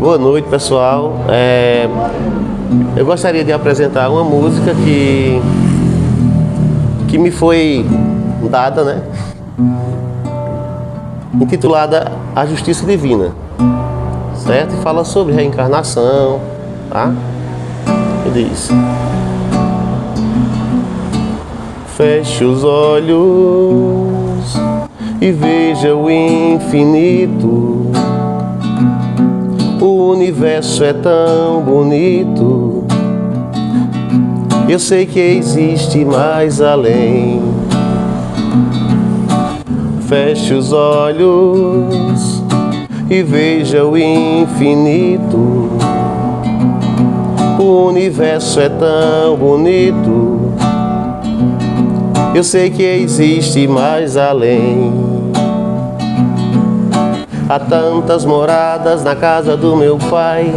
Boa noite, pessoal. Eu gostaria de apresentar uma música que me foi dada, né? Intitulada A Justiça Divina, certo? E fala sobre reencarnação, tá? E diz: feche os olhos e veja o infinito. O universo é tão bonito. Eu sei que existe mais além. Feche os olhos e veja o infinito. O universo é tão bonito. Eu sei que existe mais além. Há tantas moradas na casa do meu pai.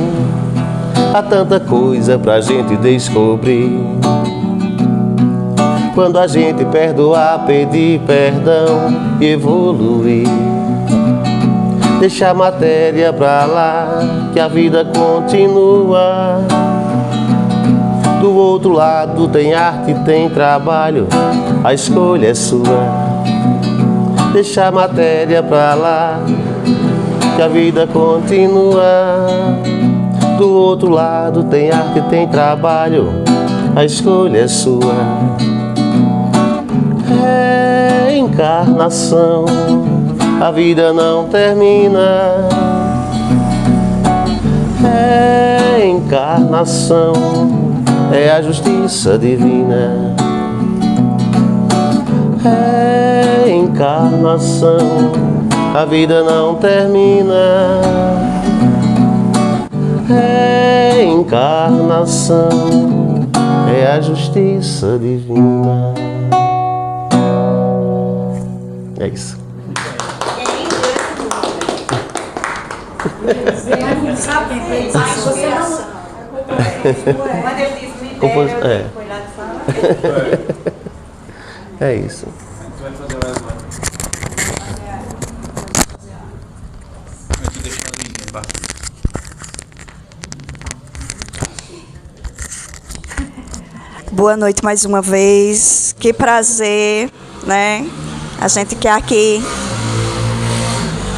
Há tanta coisa pra gente descobrir. Quando a gente perdoar, pedir perdão e evoluir. Deixa a matéria pra lá, que a vida continua. Do outro lado tem arte, tem trabalho, a escolha é sua. Deixa a matéria pra lá, que a vida continua. Do outro lado tem arte, tem trabalho, a escolha é sua. Reencarnação, a vida não termina. Reencarnação é a justiça divina. Reencarnação, a vida não termina. Reencarnação é a justiça divina. É isso. É isso. Boa noite mais uma vez. Que prazer, né? A gente quer aqui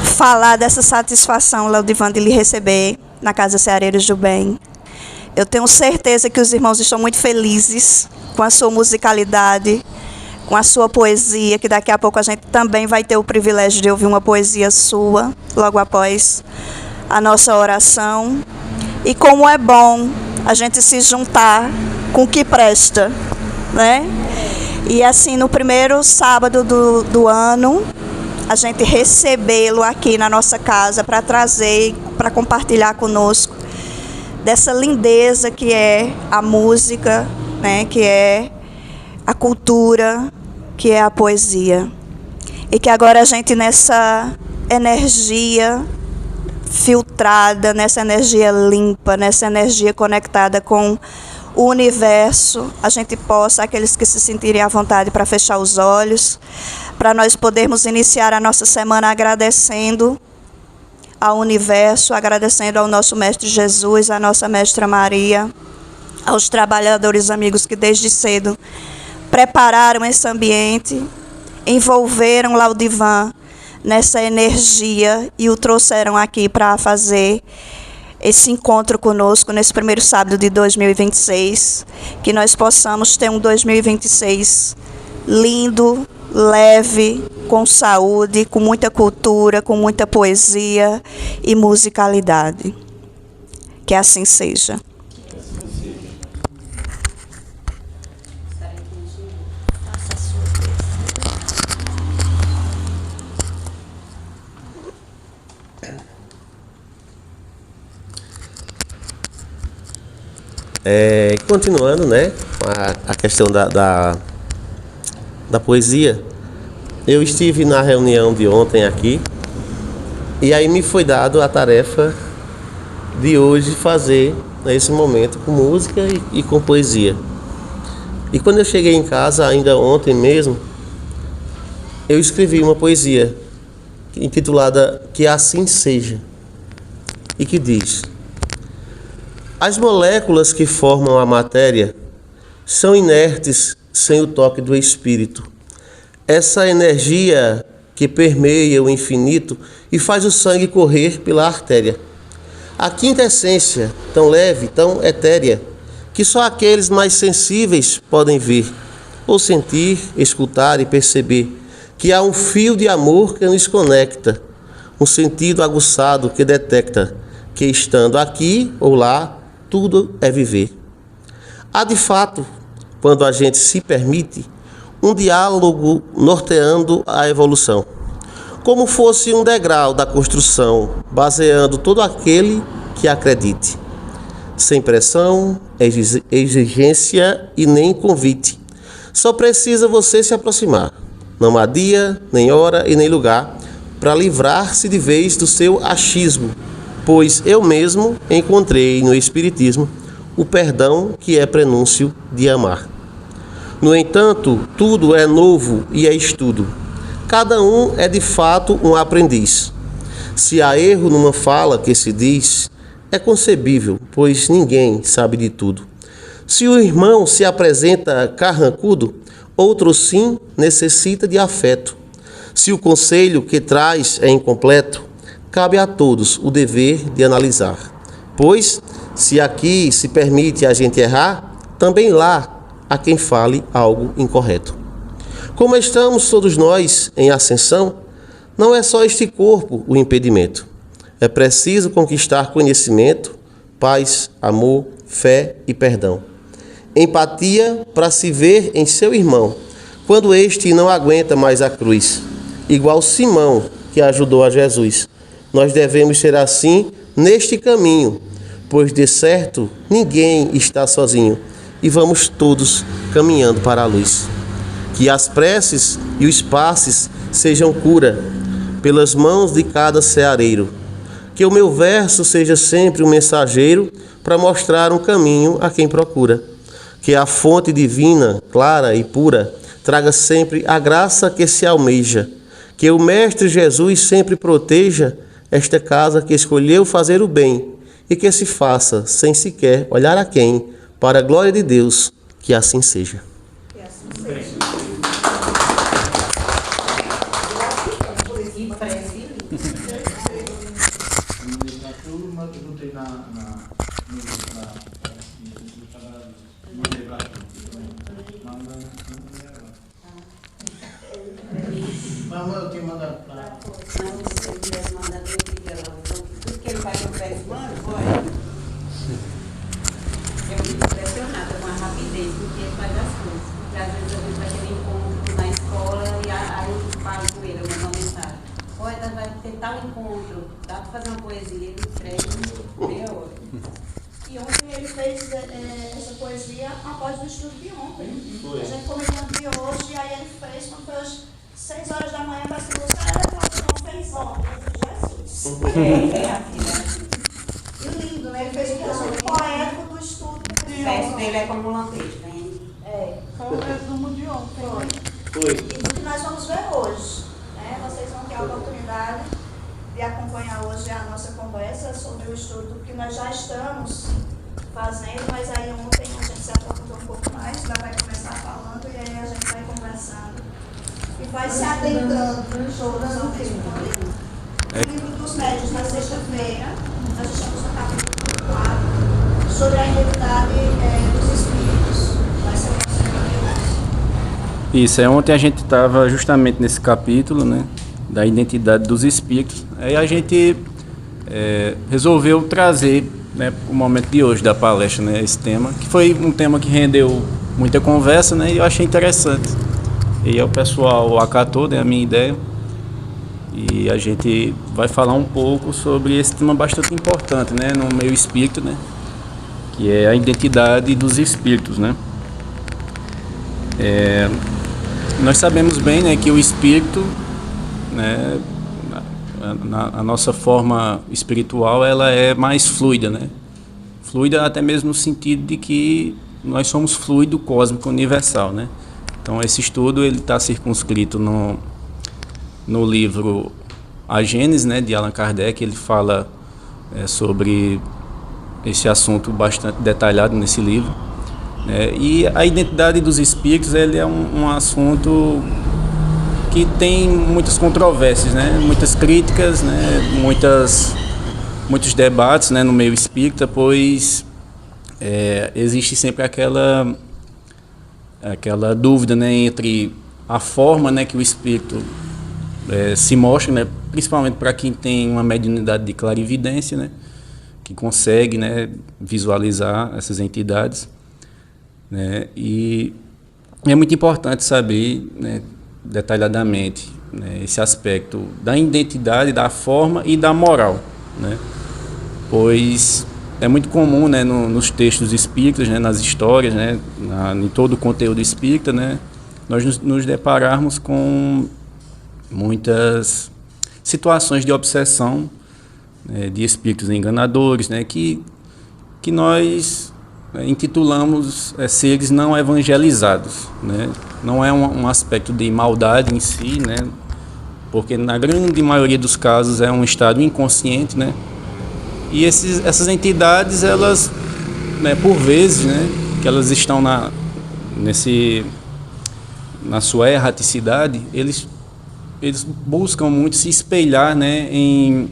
falar dessa satisfação, Laudivan, de lhe receber na Casa Ceareiros do Bem. Eu tenho certeza que os irmãos estão muito felizes com a sua musicalidade, com a sua poesia, que daqui a pouco a gente também vai ter o privilégio de ouvir uma poesia sua, logo após a nossa oração. E como é bom a gente se juntar com o que presta, né? E assim, no primeiro sábado do ano, a gente recebê-lo aqui na nossa casa para trazer, para compartilhar conosco dessa lindeza que é a música, né? Que é a cultura, que é a poesia. E que agora a gente, nessa energia filtrada, nessa energia limpa, nessa energia conectada com o universo, a gente possa, aqueles que se sentirem à vontade para fechar os olhos, para nós podermos iniciar a nossa semana agradecendo ao universo, agradecendo ao nosso Mestre Jesus, à nossa Mestra Maria, aos trabalhadores amigos que desde cedo prepararam esse ambiente, envolveram Laudivan nessa energia e o trouxeram aqui para fazer esse encontro conosco nesse primeiro sábado de 2026, que nós possamos ter um 2026 lindo, leve, com saúde, com muita cultura, com muita poesia e musicalidade. Que assim seja. Continuando, né, a questão da poesia, eu estive na reunião de ontem aqui, e aí me foi dado a tarefa de hoje fazer, nesse momento, com música e com poesia. E quando eu cheguei em casa, ainda ontem mesmo, eu escrevi uma poesia intitulada Que Assim Seja, e que diz: As moléculas que formam a matéria são inertes sem o toque do Espírito. Essa energia que permeia o infinito e faz o sangue correr pela artéria. A quinta essência, tão leve, tão etérea, que só aqueles mais sensíveis podem ver, ou sentir, escutar e perceber, que há um fio de amor que nos conecta, um sentido aguçado que detecta que, estando aqui ou lá, tudo é viver. Há de fato, quando a gente se permite, um diálogo norteando a evolução, como fosse um degrau da construção, baseando todo aquele que acredite. Sem pressão, exigência e nem convite. Só precisa você se aproximar. Não há dia, nem hora e nem lugar para livrar-se de vez do seu achismo, pois eu mesmo encontrei no Espiritismo o perdão que é prenúncio de amar. No entanto, tudo é novo e é estudo. Cada um é de fato um aprendiz. Se há erro numa fala que se diz, é concebível, pois ninguém sabe de tudo. Se o irmão se apresenta carrancudo, outro sim necessita de afeto. Se o conselho que traz é incompleto, cabe a todos o dever de analisar. Pois, se aqui se permite a gente errar, também lá há quem fale algo incorreto. Como estamos todos nós em ascensão, não é só este corpo o impedimento. É preciso conquistar conhecimento, paz, amor, fé e perdão. Empatia para se ver em seu irmão, quando este não aguenta mais a cruz. Igual Simão, que ajudou a Jesus. Nós devemos ser assim neste caminho, pois de certo ninguém está sozinho e vamos todos caminhando para a luz. Que as preces e os passes sejam cura pelas mãos de cada ceareiro. Que o meu verso seja sempre um mensageiro para mostrar um caminho a quem procura. Que a fonte divina, clara e pura, traga sempre a graça que se almeja. Que o Mestre Jesus sempre proteja esta casa que escolheu fazer o bem e que se faça, sem sequer olhar a quem, para a glória de Deus, que assim seja. Que assim seja. Eu tinha mandado para. Não, se ele tivesse mandado, eu queria lá. Tudo que ele faz no pé de mano, olha. Eu fico impressionada com a rapidez com que ele faz as coisas. Porque às vezes a gente vai ter encontro na escola e aí eu falo com ele, eu mando uma mensagem. Olha, vai ter tal encontro, dá para fazer uma poesia, ele escreve meia hora. E ontem ele fez essa poesia após o estudo de ontem. A gente começou de hoje, e aí ele fez, quando foi às 6 horas da manhã, vai ser não fez ontem, Jesus. E lindo, né? Ele fez um resumo poético do estudo. O verso dele é como um lampejo, né? Foi o resumo de ontem. Foi. E do que nós vamos ver hoje. Né? Vocês vão ter a oportunidade de acompanhar hoje a nossa conversa sobre o estudo que nós já estamos fazendo, mas aí ontem a gente se aprofundou um pouco mais, ainda vai começar falando e aí a gente vai conversando e vai se adentrando nos outros ao mesmo tempo. O livro dos médios, na sexta-feira, nós estamos no capítulo 4, sobre a identidade dos espíritos. Vai ser o nosso tema de hoje. Isso, ontem a gente estava justamente nesse capítulo, né, da identidade dos espíritos. Aí a gente resolveu trazer, né, o momento de hoje da palestra, né, esse tema, que foi um tema que rendeu muita conversa, né, e eu achei interessante. E aí o pessoal acatou, né, a minha ideia, e a gente vai falar um pouco sobre esse tema bastante importante, né, no meio espírito, né, que é a identidade dos espíritos, né. Nós sabemos bem, né, que o espírito, né, a nossa forma espiritual, ela é mais fluida, né? Fluida até mesmo no sentido de que nós somos fluido cósmico universal, né? Então esse estudo ele está circunscrito no livro A Gênese, né, de Allan Kardec. Ele fala sobre esse assunto bastante detalhado nesse livro. E a identidade dos espíritos, ele é um assunto que tem muitas controvérsias, né? Muitas críticas, né? Muitos debates, né, no meio espírita, pois existe sempre aquela dúvida, né, entre a forma, né, que o espírito se mostra, né, principalmente para quem tem uma mediunidade de clarividência, né, que consegue, né, visualizar essas entidades, né, e é muito importante saber, né, detalhadamente, né, esse aspecto da identidade, da forma e da moral, né, pois é muito comum, né, nos textos espíritas, né, nas histórias, né, em todo o conteúdo espírita, né, nós nos depararmos com muitas situações de obsessão, né, de espíritos enganadores, né, que nós intitulamos seres não evangelizados, né. Não é um aspecto de maldade em si, né, porque na grande maioria dos casos é um estado inconsciente, né. E essas entidades, elas, né, por vezes, né, que elas estão na sua erraticidade, eles buscam muito se espelhar, né, em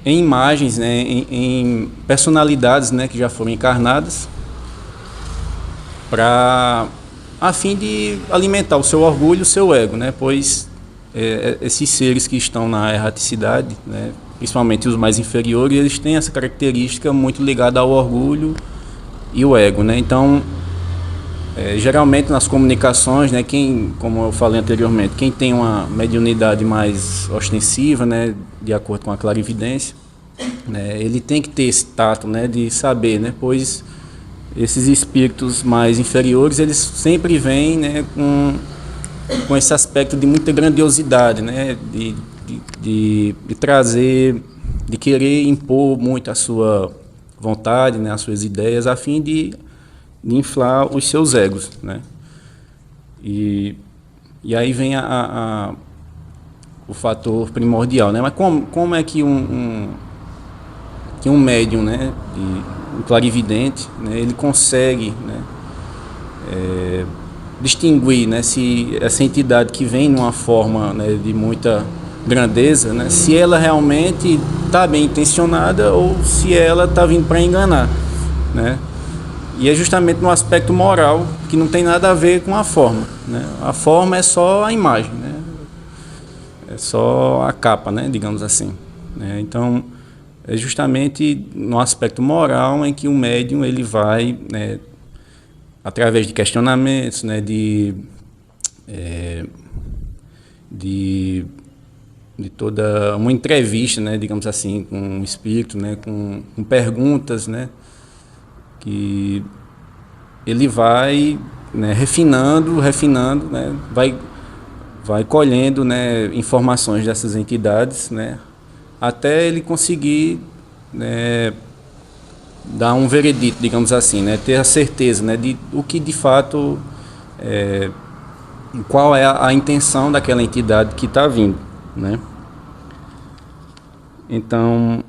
imagens, né, em personalidades, né, que já foram encarnadas, a fim de alimentar o seu orgulho, o seu ego, né, pois esses seres que estão na erraticidade, né, principalmente os mais inferiores, eles têm essa característica muito ligada ao orgulho e o ego, né? Então, geralmente nas comunicações, né, como eu falei anteriormente, quem tem uma mediunidade mais ostensiva, né, de acordo com a clarividência, né, ele tem que ter esse tato, né, de saber, né, pois esses espíritos mais inferiores, eles sempre vêm, né, com esse aspecto de muita grandiosidade, né, de trazer, de querer impor muito a sua vontade, né, as suas ideias, a fim de inflar os seus egos, né. E aí vem o fator primordial, né. Mas como é que um médium, né, um clarividente, né, ele consegue, né, distinguir, né, se essa entidade que vem numa forma, né, de muita grandeza, né, se ela realmente está bem intencionada ou se ela está vindo para enganar, né? E é justamente no aspecto moral, que não tem nada a ver com a forma, né? A forma é só a imagem, né? É só a capa, né, digamos assim, né? Então, é justamente no aspecto moral em que o médium ele vai, né, através de questionamentos, né, de toda uma entrevista, né, digamos assim, com o espírito, né, com perguntas, né, que ele vai, né, refinando, né, vai colhendo, né, informações dessas entidades, né, até ele conseguir, né, dar um veredito, digamos assim, né, ter a certeza, né, de o que de fato qual é a intenção daquela entidade que está vindo, né? Então,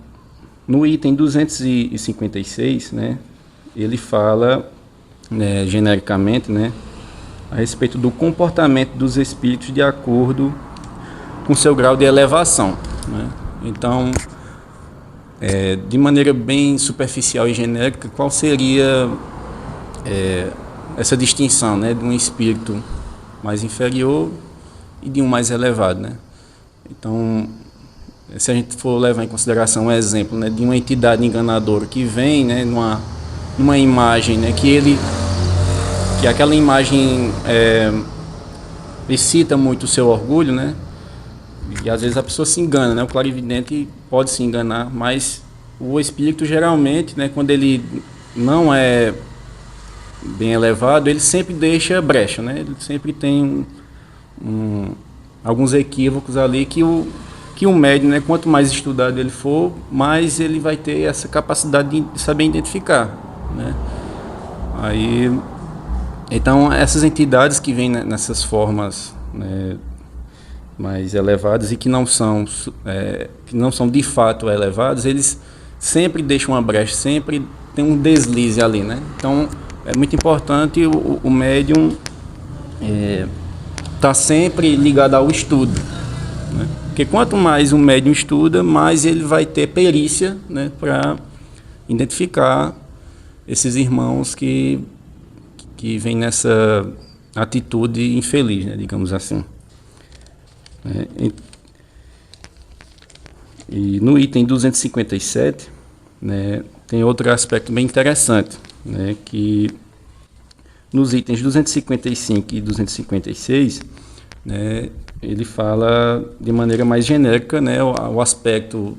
no item 256, né, ele fala, né, genericamente, né, a respeito do comportamento dos espíritos de acordo com seu grau de elevação, né? Então, de maneira bem superficial e genérica, qual seria essa distinção, né, de um espírito mais inferior e de um mais elevado, né? Então, se a gente for levar em consideração um exemplo, né, de uma entidade enganadora que vem, né, numa imagem, né, que aquela imagem excita muito o seu orgulho, né? E às vezes a pessoa se engana, né? O clarividente pode se enganar, mas o espírito geralmente, né, quando ele não é bem elevado, ele sempre deixa brecha, né? Ele sempre tem alguns equívocos ali que o médium, né, quanto mais estudado ele for, mais ele vai ter essa capacidade de saber identificar, né? Então essas entidades que vêm nessas formas, né, mais elevados e que não são de fato elevados, eles sempre deixam uma brecha, sempre tem um deslize ali, né? Então é muito importante o médium tá sempre ligado ao estudo, né? Porque quanto mais o médium estuda, mais ele vai ter perícia, né, para identificar esses irmãos que vêm nessa atitude infeliz, né, digamos assim. E no item 257, né, tem outro aspecto bem interessante, né, que nos itens 255 e 256, né, ele fala de maneira mais genérica, né, o aspecto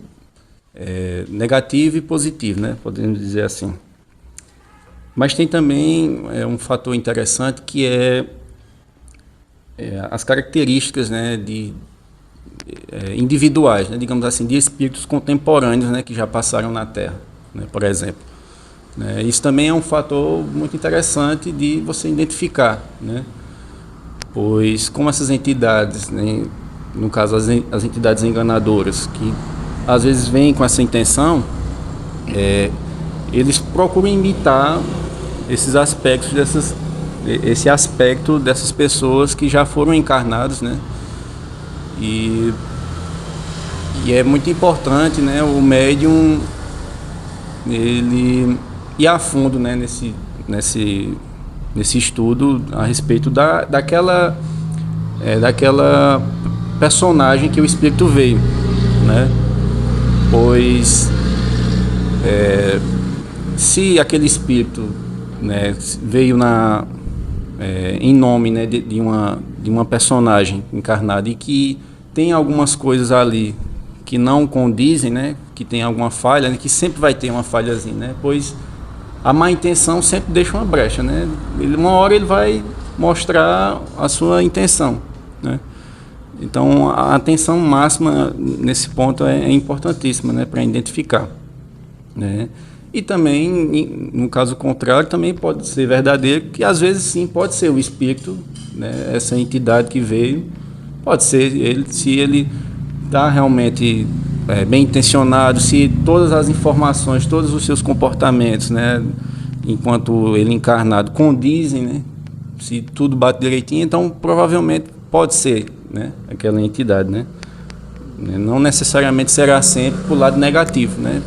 negativo e positivo, né, podemos dizer assim. Mas tem também um fator interessante que é as características, né, individuais, né, digamos assim, de espíritos contemporâneos, né, que já passaram na Terra, né, por exemplo. Isso também é um fator muito interessante de você identificar, né, pois como essas entidades, né, no caso as entidades enganadoras, que às vezes vêm com essa intenção, eles procuram imitar esses aspectos esse aspecto dessas pessoas que já foram encarnados, né? E é muito importante, né, o médium ele ir a fundo, né, nesse estudo a respeito daquela personagem que o espírito veio, né? Pois se aquele espírito, né, veio em nome, né, de uma personagem encarnada e que tem algumas coisas ali que não condizem, né, que tem alguma falha, né, que sempre vai ter uma falhazinha, né, pois a má intenção sempre deixa uma brecha, né, uma hora ele vai mostrar a sua intenção, né. Então a atenção máxima nesse ponto é importantíssima, né, para identificar, né. E também, no caso contrário, também pode ser verdadeiro, que às vezes sim pode ser o espírito, né, essa entidade que veio, pode ser ele, se ele está realmente bem intencionado, se todas as informações, todos os seus comportamentos, né, enquanto ele encarnado, condizem, né, se tudo bate direitinho, então provavelmente pode ser, né, aquela entidade, né. Não necessariamente será sempre para o lado negativo, né.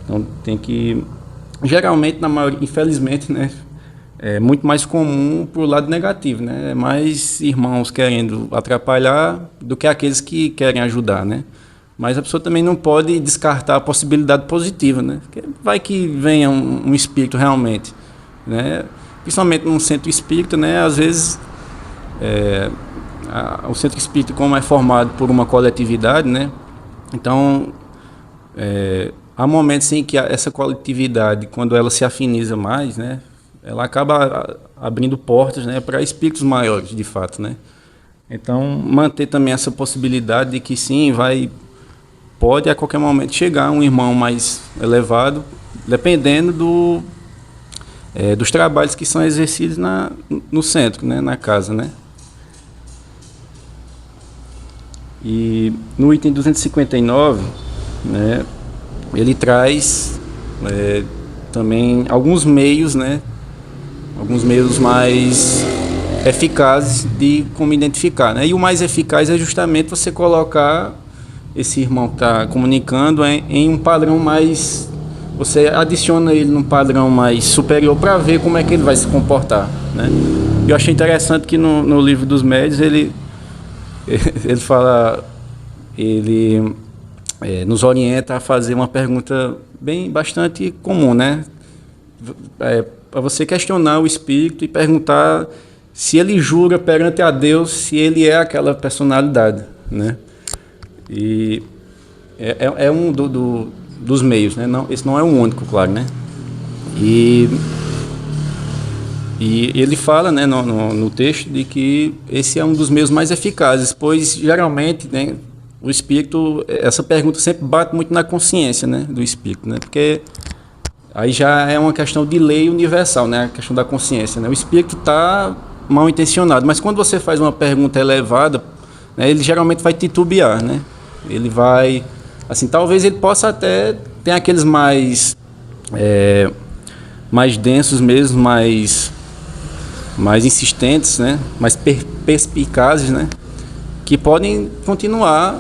Então tem que, geralmente, na maioria, infelizmente, né, é muito mais comum para o lado negativo, né, é mais irmãos querendo atrapalhar do que aqueles que querem ajudar, né, mas a pessoa também não pode descartar a possibilidade positiva, né, porque vai que venha um espírito realmente, né, principalmente num centro espírita, né, às vezes o centro espírita, como é formado por uma coletividade, né, então há momentos em que essa coletividade, quando ela se afiniza mais, né, ela acaba abrindo portas, né, para espíritos maiores, de fato, né. Então, manter também essa possibilidade de que sim, pode a qualquer momento chegar um irmão mais elevado, dependendo dos trabalhos que são exercidos no centro, né, na casa, né. E no item 259, né, ele traz também alguns meios, né, alguns meios mais eficazes de como identificar, né? E o mais eficaz é justamente você colocar esse irmão que está comunicando em um padrão mais, você adiciona ele num padrão mais superior para ver como é que ele vai se comportar, né? Eu achei interessante que no livro dos médiuns ele fala, ele nos orienta a fazer uma pergunta bastante comum, né? Para você questionar o espírito e perguntar se ele jura perante a Deus se ele é aquela personalidade, né? E é um dos meios, né? Não, esse não é o único, claro, né? E ele fala, né, no texto, de que esse é um dos meios mais eficazes, pois geralmente, né, o espírito, essa pergunta sempre bate muito na consciência, né, do espírito, né, porque aí já é uma questão de lei universal, né, a questão da consciência, né, o espírito está mal intencionado, mas quando você faz uma pergunta elevada, né, ele geralmente vai titubear, né? Ele vai, assim, talvez ele possa até ter aqueles mais densos mesmo, mais insistentes, né? Mais perspicazes, né? Que podem continuar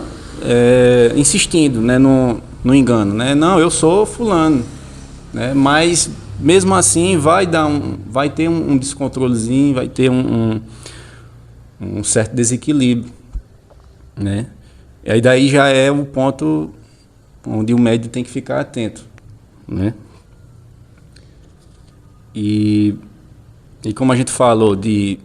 insistindo, né? No engano, né? Não, eu sou fulano, né? Mas mesmo assim vai ter um descontrolezinho, vai ter um certo desequilíbrio, né? E aí daí já é o ponto onde o médium tem que ficar atento, né? E como a gente falou de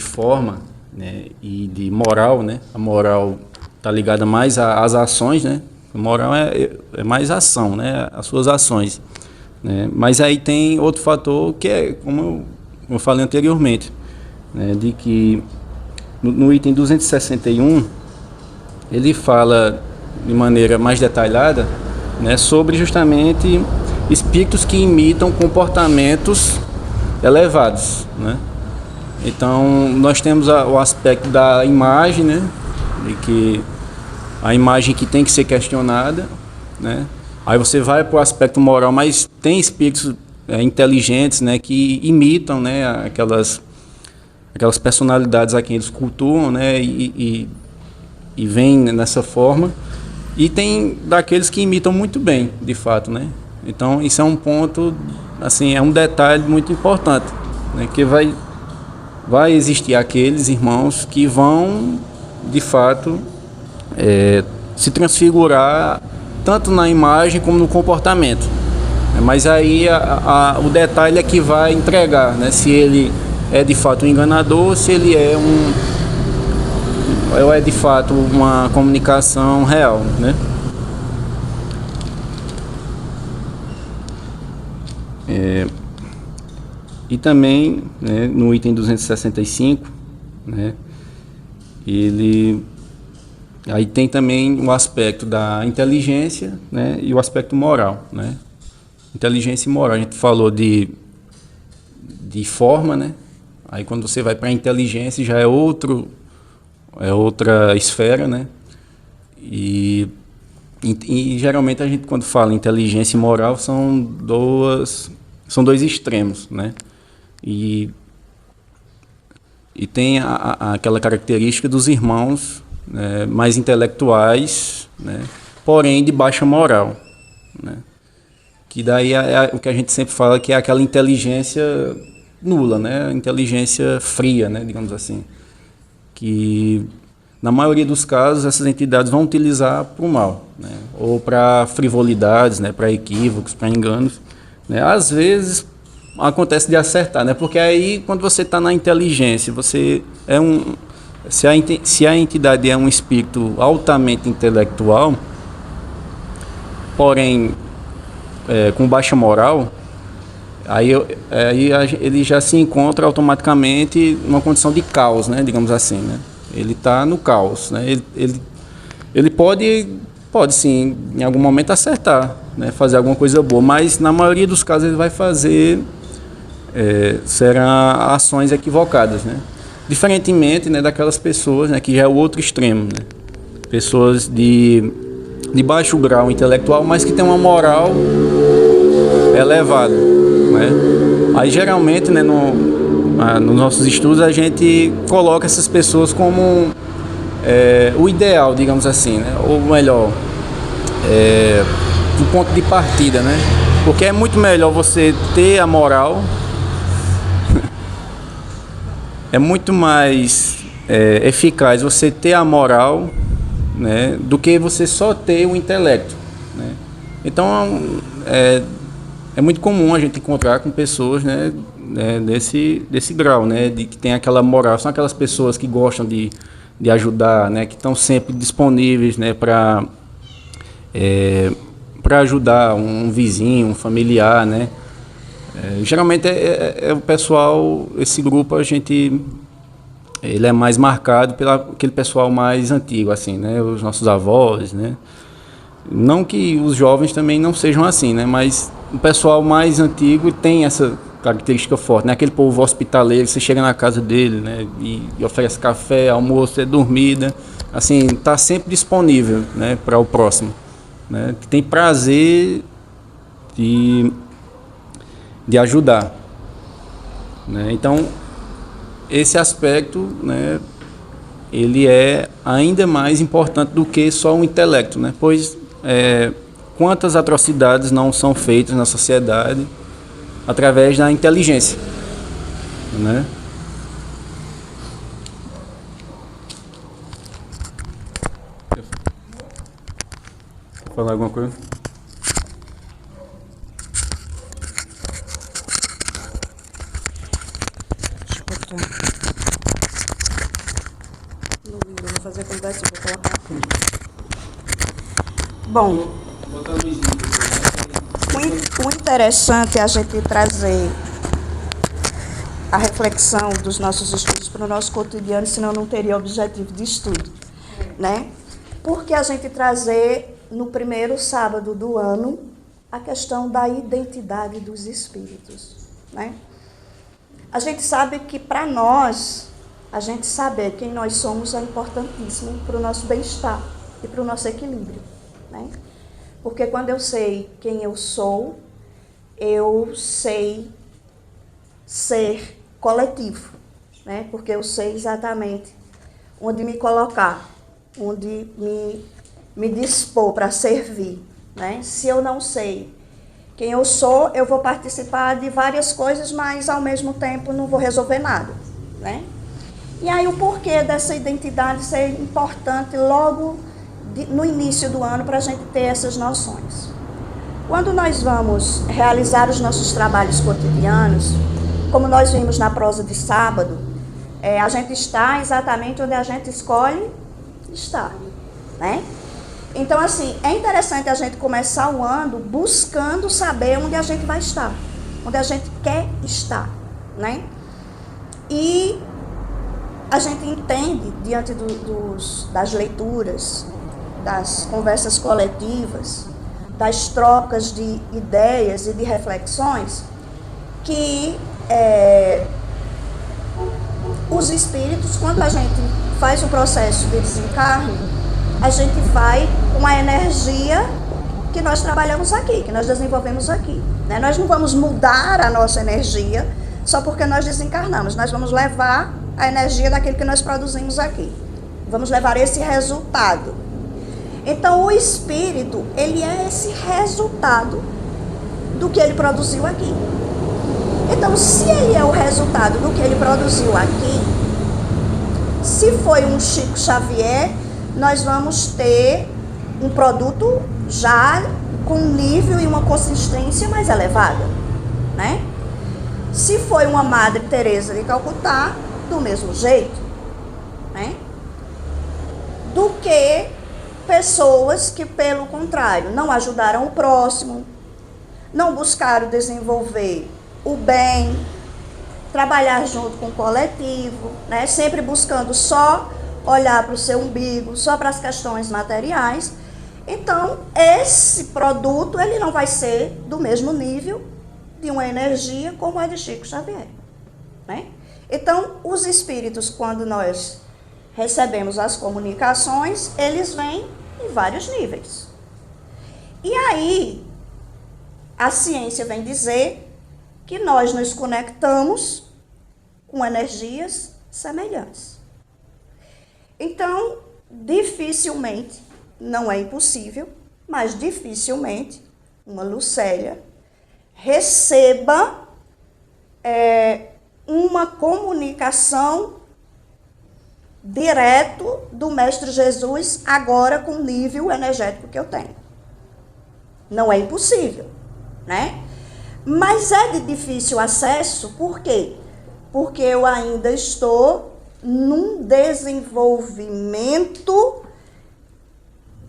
forma, né, e de moral, né? A moral está ligada mais às ações, né? A moral é mais ação, né? As suas ações, né? Mas aí tem outro fator que é, como eu falei anteriormente, né, de que no item 261 ele fala de maneira mais detalhada, né, sobre justamente espíritos que imitam comportamentos elevados, né? Então nós temos o aspecto da imagem, né, de que a imagem que tem que ser questionada, né? Aí você vai para o aspecto moral, mas tem espíritos inteligentes, né, que imitam, né, aquelas personalidades a quem eles cultuam, né, e vêm nessa forma. E tem daqueles que imitam muito bem, de fato, né? Então isso é um ponto, assim, é um detalhe muito importante, né, que vai existir aqueles irmãos que vão, de fato, se transfigurar tanto na imagem como no comportamento. Mas aí o detalhe é que vai entregar, né, se ele é de fato um enganador, se ele é de fato uma comunicação real, né? E também, né, no item 265, né, aí tem também o aspecto da inteligência, né, e o aspecto moral, né? Inteligência e moral, a gente falou de forma, né? Aí quando você vai para a inteligência já é outra esfera, né? E geralmente a gente, quando fala inteligência e moral, são dois extremos, né? E tem aquela característica dos irmãos, né, mais intelectuais, né, porém de baixa moral, né? Que daí é o que a gente sempre fala, que é aquela inteligência nula, né? Inteligência fria, né, digamos assim. Que na maioria dos casos essas entidades vão utilizar para o mal, né? Ou para frivolidades, né? Para equívocos, para enganos, né? Às vezes acontece de acertar, né? Porque aí quando você está na inteligência, você se a entidade é um espírito altamente intelectual, porém com baixa moral, aí ele já se encontra automaticamente numa condição de caos, né? Digamos assim, né? Ele está no caos, né? Ele pode sim, em algum momento acertar, né? Fazer alguma coisa boa, mas na maioria dos casos ele vai fazer serão ações equivocadas, né? Diferentemente, né, daquelas pessoas, né, que já é o outro extremo, né? Pessoas de baixo grau intelectual, mas que têm uma moral elevada, né? Aí geralmente, né, nos nossos estudos a gente coloca essas pessoas como o ideal, digamos assim, né? Ou melhor, o ponto de partida, né? Porque é muito melhor você ter a moral, é muito mais eficaz você ter a moral, né, do que você só ter o intelecto, né? Então é muito comum a gente encontrar com pessoas, né, desse grau, né, de que tem aquela moral. São aquelas pessoas que gostam de ajudar, né, que estão sempre disponíveis, né, para ajudar um vizinho, um familiar, né? Geralmente o pessoal, esse grupo ele é mais marcado pelo aquele pessoal mais antigo, assim, né? Os nossos avós, né? Não que os jovens também não sejam assim, né? Mas o pessoal mais antigo tem essa característica forte, né? Aquele povo hospitaleiro, você chega na casa dele, né? E oferece café, almoço, dormida, assim, está sempre disponível, né? Para o próximo, né? Tem prazer de ajudar, né? Então, esse aspecto, né? Ele é ainda mais importante do que só o intelecto, né? Pois quantas atrocidades não são feitas na sociedade através da inteligência, né? Quer falar alguma coisa? Vou fazer conversa, vou colocar aqui. Bom, o interessante é a gente trazer a reflexão dos nossos estudos para o nosso cotidiano, senão não teria objetivo de estudo, né? Porque a gente trazer no primeiro sábado do ano a questão da identidade dos espíritos, né? A gente sabe que para nós, a gente saber quem nós somos é importantíssimo para o nosso bem-estar e para o nosso equilíbrio, né? Porque quando eu sei quem eu sou, eu sei ser coletivo, né? Porque eu sei exatamente onde me colocar, onde me dispor para servir, né? Se eu não sei quem eu sou, eu vou participar de várias coisas, mas ao mesmo tempo não vou resolver nada, né? E aí o porquê dessa identidade ser importante logo no início do ano para a gente ter essas noções. Quando nós vamos realizar os nossos trabalhos cotidianos, como nós vimos na prosa de sábado, a gente está exatamente onde a gente escolhe estar, né? Então, assim, é interessante a gente começar o ano buscando saber onde a gente vai estar, onde a gente quer estar, né? E a gente entende, diante das leituras, das conversas coletivas, das trocas de ideias e de reflexões, que os espíritos, quando a gente faz o processo de desencarne, a gente vai com a energia que nós trabalhamos aqui, que nós desenvolvemos aqui, né? Nós não vamos mudar a nossa energia só porque nós desencarnamos. Nós vamos levar a energia daquilo que nós produzimos aqui. Vamos levar esse resultado. Então, o espírito, ele é esse resultado do que ele produziu aqui. Então, se ele é o resultado do que ele produziu aqui, se foi um Chico Xavier, nós vamos ter um produto já com um nível e uma consistência mais elevada, né? Se foi uma Madre Teresa de Calcutá, do mesmo jeito, né? Do que pessoas que, pelo contrário, não ajudaram o próximo, não buscaram desenvolver o bem, trabalhar junto com o coletivo, né? Sempre buscando só olhar para o seu umbigo, só para as questões materiais. Então, esse produto, ele não vai ser do mesmo nível de uma energia como a de Chico Xavier, né? Então, os espíritos, quando nós recebemos as comunicações, eles vêm em vários níveis. E aí, a ciência vem dizer que nós nos conectamos com energias semelhantes. Então, dificilmente, não é impossível, mas dificilmente, uma Lucélia receba uma comunicação direto do Mestre Jesus, agora com o nível energético que eu tenho. Não é impossível, né? Mas é de difícil acesso, por quê? Porque eu ainda estou num desenvolvimento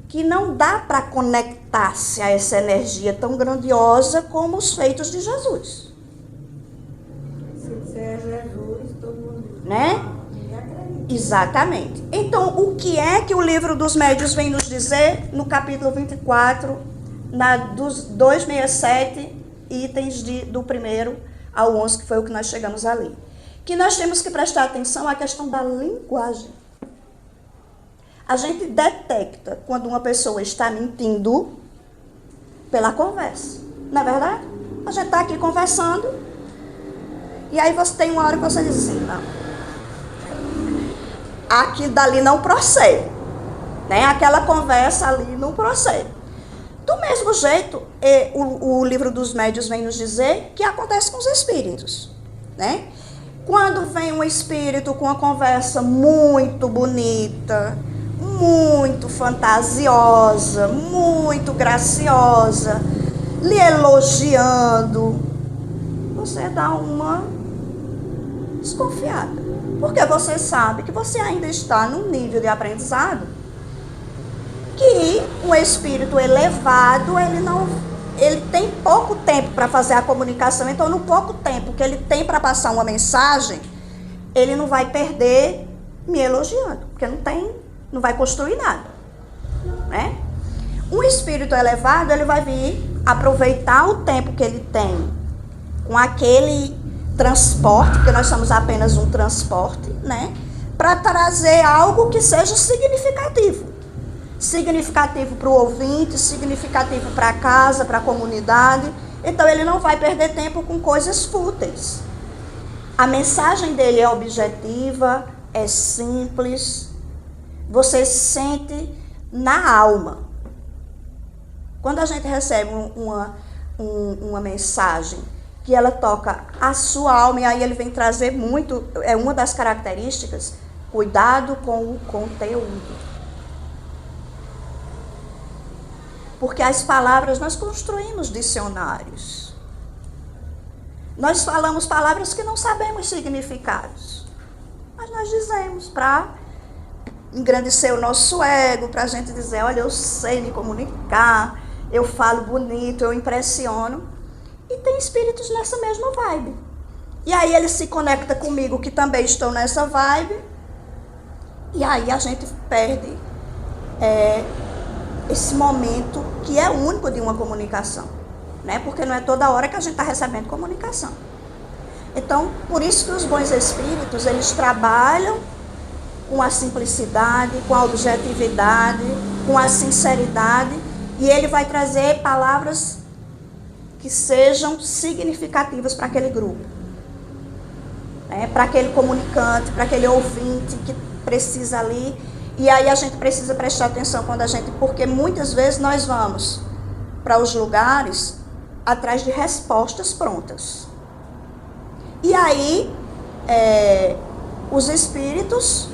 que não dá para conectar-se a essa energia tão grandiosa como os feitos de Jesus. Se disser Jesus, todo mundo, né? Exatamente. Então, o que é que o Livro dos Médiuns vem nos dizer no capítulo 24, dos 267, itens do primeiro ao 11, que foi o que nós chegamos ali. Que nós temos que prestar atenção à questão da linguagem. A gente detecta quando uma pessoa está mentindo pela conversa. Não é verdade? A gente está aqui conversando e aí você tem uma hora que você diz assim, não, aquilo dali não procede. Né? Aquela conversa ali não procede. Do mesmo jeito, o livro dos médiuns vem nos dizer que acontece com os espíritos. Né? Quando vem um espírito com uma conversa muito bonita, muito fantasiosa, muito graciosa, lhe elogiando, você dá uma desconfiada. Porque você sabe que você ainda está num nível de aprendizado que um espírito elevado, ele tem pouco tempo para fazer a comunicação. Então, no pouco tempo que ele tem para passar uma mensagem, ele não vai perder me elogiando, porque não vai construir nada. Né? Um espírito elevado, ele vai vir aproveitar o tempo que ele tem com aquele transporte, porque nós somos apenas um transporte, né? Para trazer algo que seja significativo. Significativo para o ouvinte, significativo para a casa, para a comunidade. Então ele não vai perder tempo com coisas fúteis. A mensagem dele é objetiva, é simples. Você sente na alma. Quando a gente recebe uma mensagem que ela toca a sua alma, e aí ele vem trazer muito, é uma das características, cuidado com o conteúdo. Porque as palavras, nós construímos dicionários. Nós falamos palavras que não sabemos significados. Mas nós dizemos para engrandecer o nosso ego, para a gente dizer, olha, eu sei me comunicar, eu falo bonito, eu impressiono. E tem espíritos nessa mesma vibe. E aí ele se conecta comigo, que também estou nessa vibe. E aí a gente perde esse momento que é único de uma comunicação. Né? Porque não é toda hora que a gente está recebendo comunicação. Então, por isso que os bons espíritos, eles trabalham com a simplicidade, com a objetividade, com a sinceridade. E ele vai trazer palavras que sejam significativas para aquele grupo, para aquele comunicante, para aquele ouvinte que precisa ali. E aí a gente precisa prestar atenção porque muitas vezes nós vamos para os lugares atrás de respostas prontas. E aí os espíritos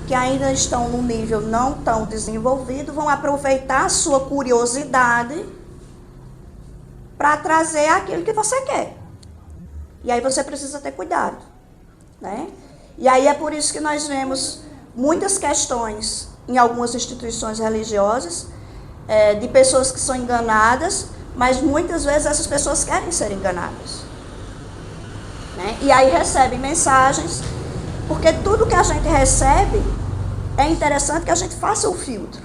que ainda estão num nível não tão desenvolvido vão aproveitar a sua curiosidade para trazer aquilo que você quer. E aí você precisa ter cuidado. Né? E aí é por isso que nós vemos muitas questões em algumas instituições religiosas de pessoas que são enganadas, mas muitas vezes essas pessoas querem ser enganadas. Né? E aí recebem mensagens, porque tudo que a gente recebe é interessante que a gente faça o filtro.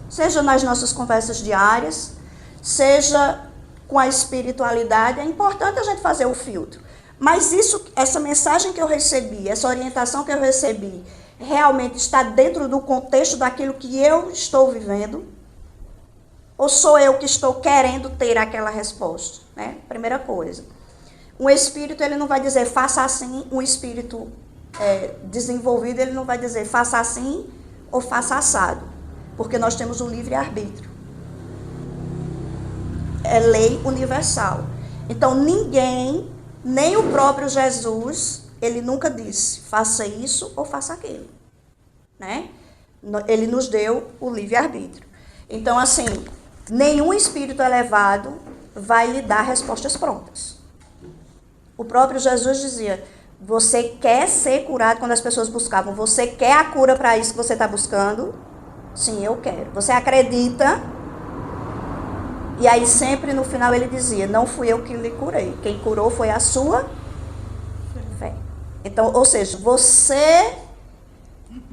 Seja nas nossas conversas diárias, seja com a espiritualidade, é importante a gente fazer o filtro. Mas essa mensagem que eu recebi, essa orientação que eu recebi, realmente está dentro do contexto daquilo que eu estou vivendo? Ou sou eu que estou querendo ter aquela resposta? Né? Primeira coisa. Um espírito, ele não vai dizer faça assim, um espírito desenvolvido, ele não vai dizer faça assim ou faça assado. Porque nós temos o livre-arbítrio. É lei universal. Então ninguém, nem o próprio Jesus, ele nunca disse faça isso ou faça aquilo. Né? Ele nos deu o livre-arbítrio. Então assim, nenhum espírito elevado vai lhe dar respostas prontas. O próprio Jesus dizia, você quer ser curado? Quando as pessoas buscavam, você quer a cura para isso que você está buscando? Sim, eu quero. Você acredita? E aí sempre no final ele dizia, não fui eu que lhe curei. Quem curou foi a sua fé. Então, ou seja, você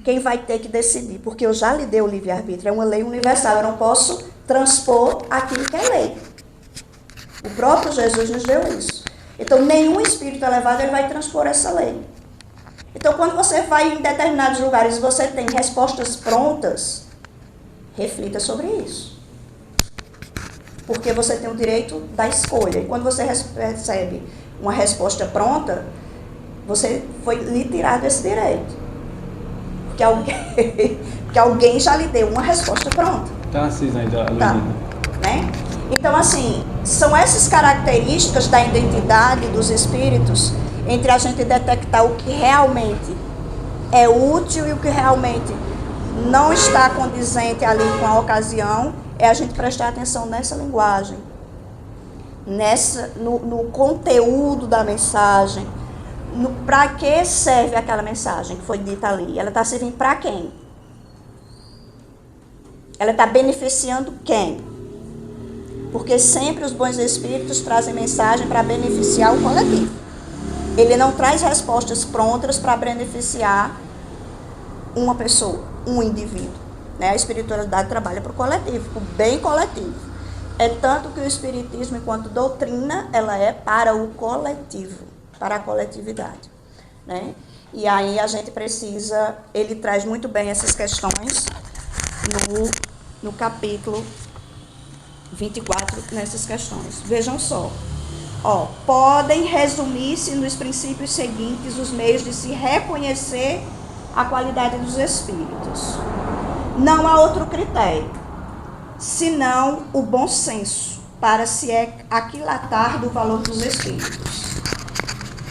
quem vai ter que decidir, porque eu já lhe dei o livre-arbítrio, é uma lei universal, eu não posso transpor aquilo que é lei. O próprio Jesus nos deu isso. Então, nenhum espírito elevado ele vai transpor essa lei. Então, quando você vai em determinados lugares e você tem respostas prontas, reflita sobre isso. Porque você tem o direito da escolha. E quando você recebe uma resposta pronta, você foi lhe tirado esse direito. Porque alguém já lhe deu uma resposta pronta. Tá, vocês ainda, Tá, né? Então, assim, são essas características da identidade dos espíritos entre a gente detectar o que realmente é útil e o que realmente não está condizente ali com a ocasião, é a gente prestar atenção nessa linguagem, no conteúdo da mensagem, para que serve aquela mensagem que foi dita ali. Ela está servindo para quem? Ela está beneficiando quem? Porque sempre os bons espíritos trazem mensagem para beneficiar o coletivo. Ele não traz respostas prontas para beneficiar uma pessoa, um indivíduo. Né? A espiritualidade trabalha para o coletivo, para o bem coletivo. É tanto que o espiritismo, enquanto doutrina, ela é para o coletivo, para a coletividade. Né? E aí a gente precisa, ele traz muito bem essas questões no capítulo 24, nessas questões. Vejam só. Podem resumir-se nos princípios seguintes os meios de se reconhecer a qualidade dos espíritos. Não há outro critério, senão o bom senso, para se aquilatar do valor dos espíritos.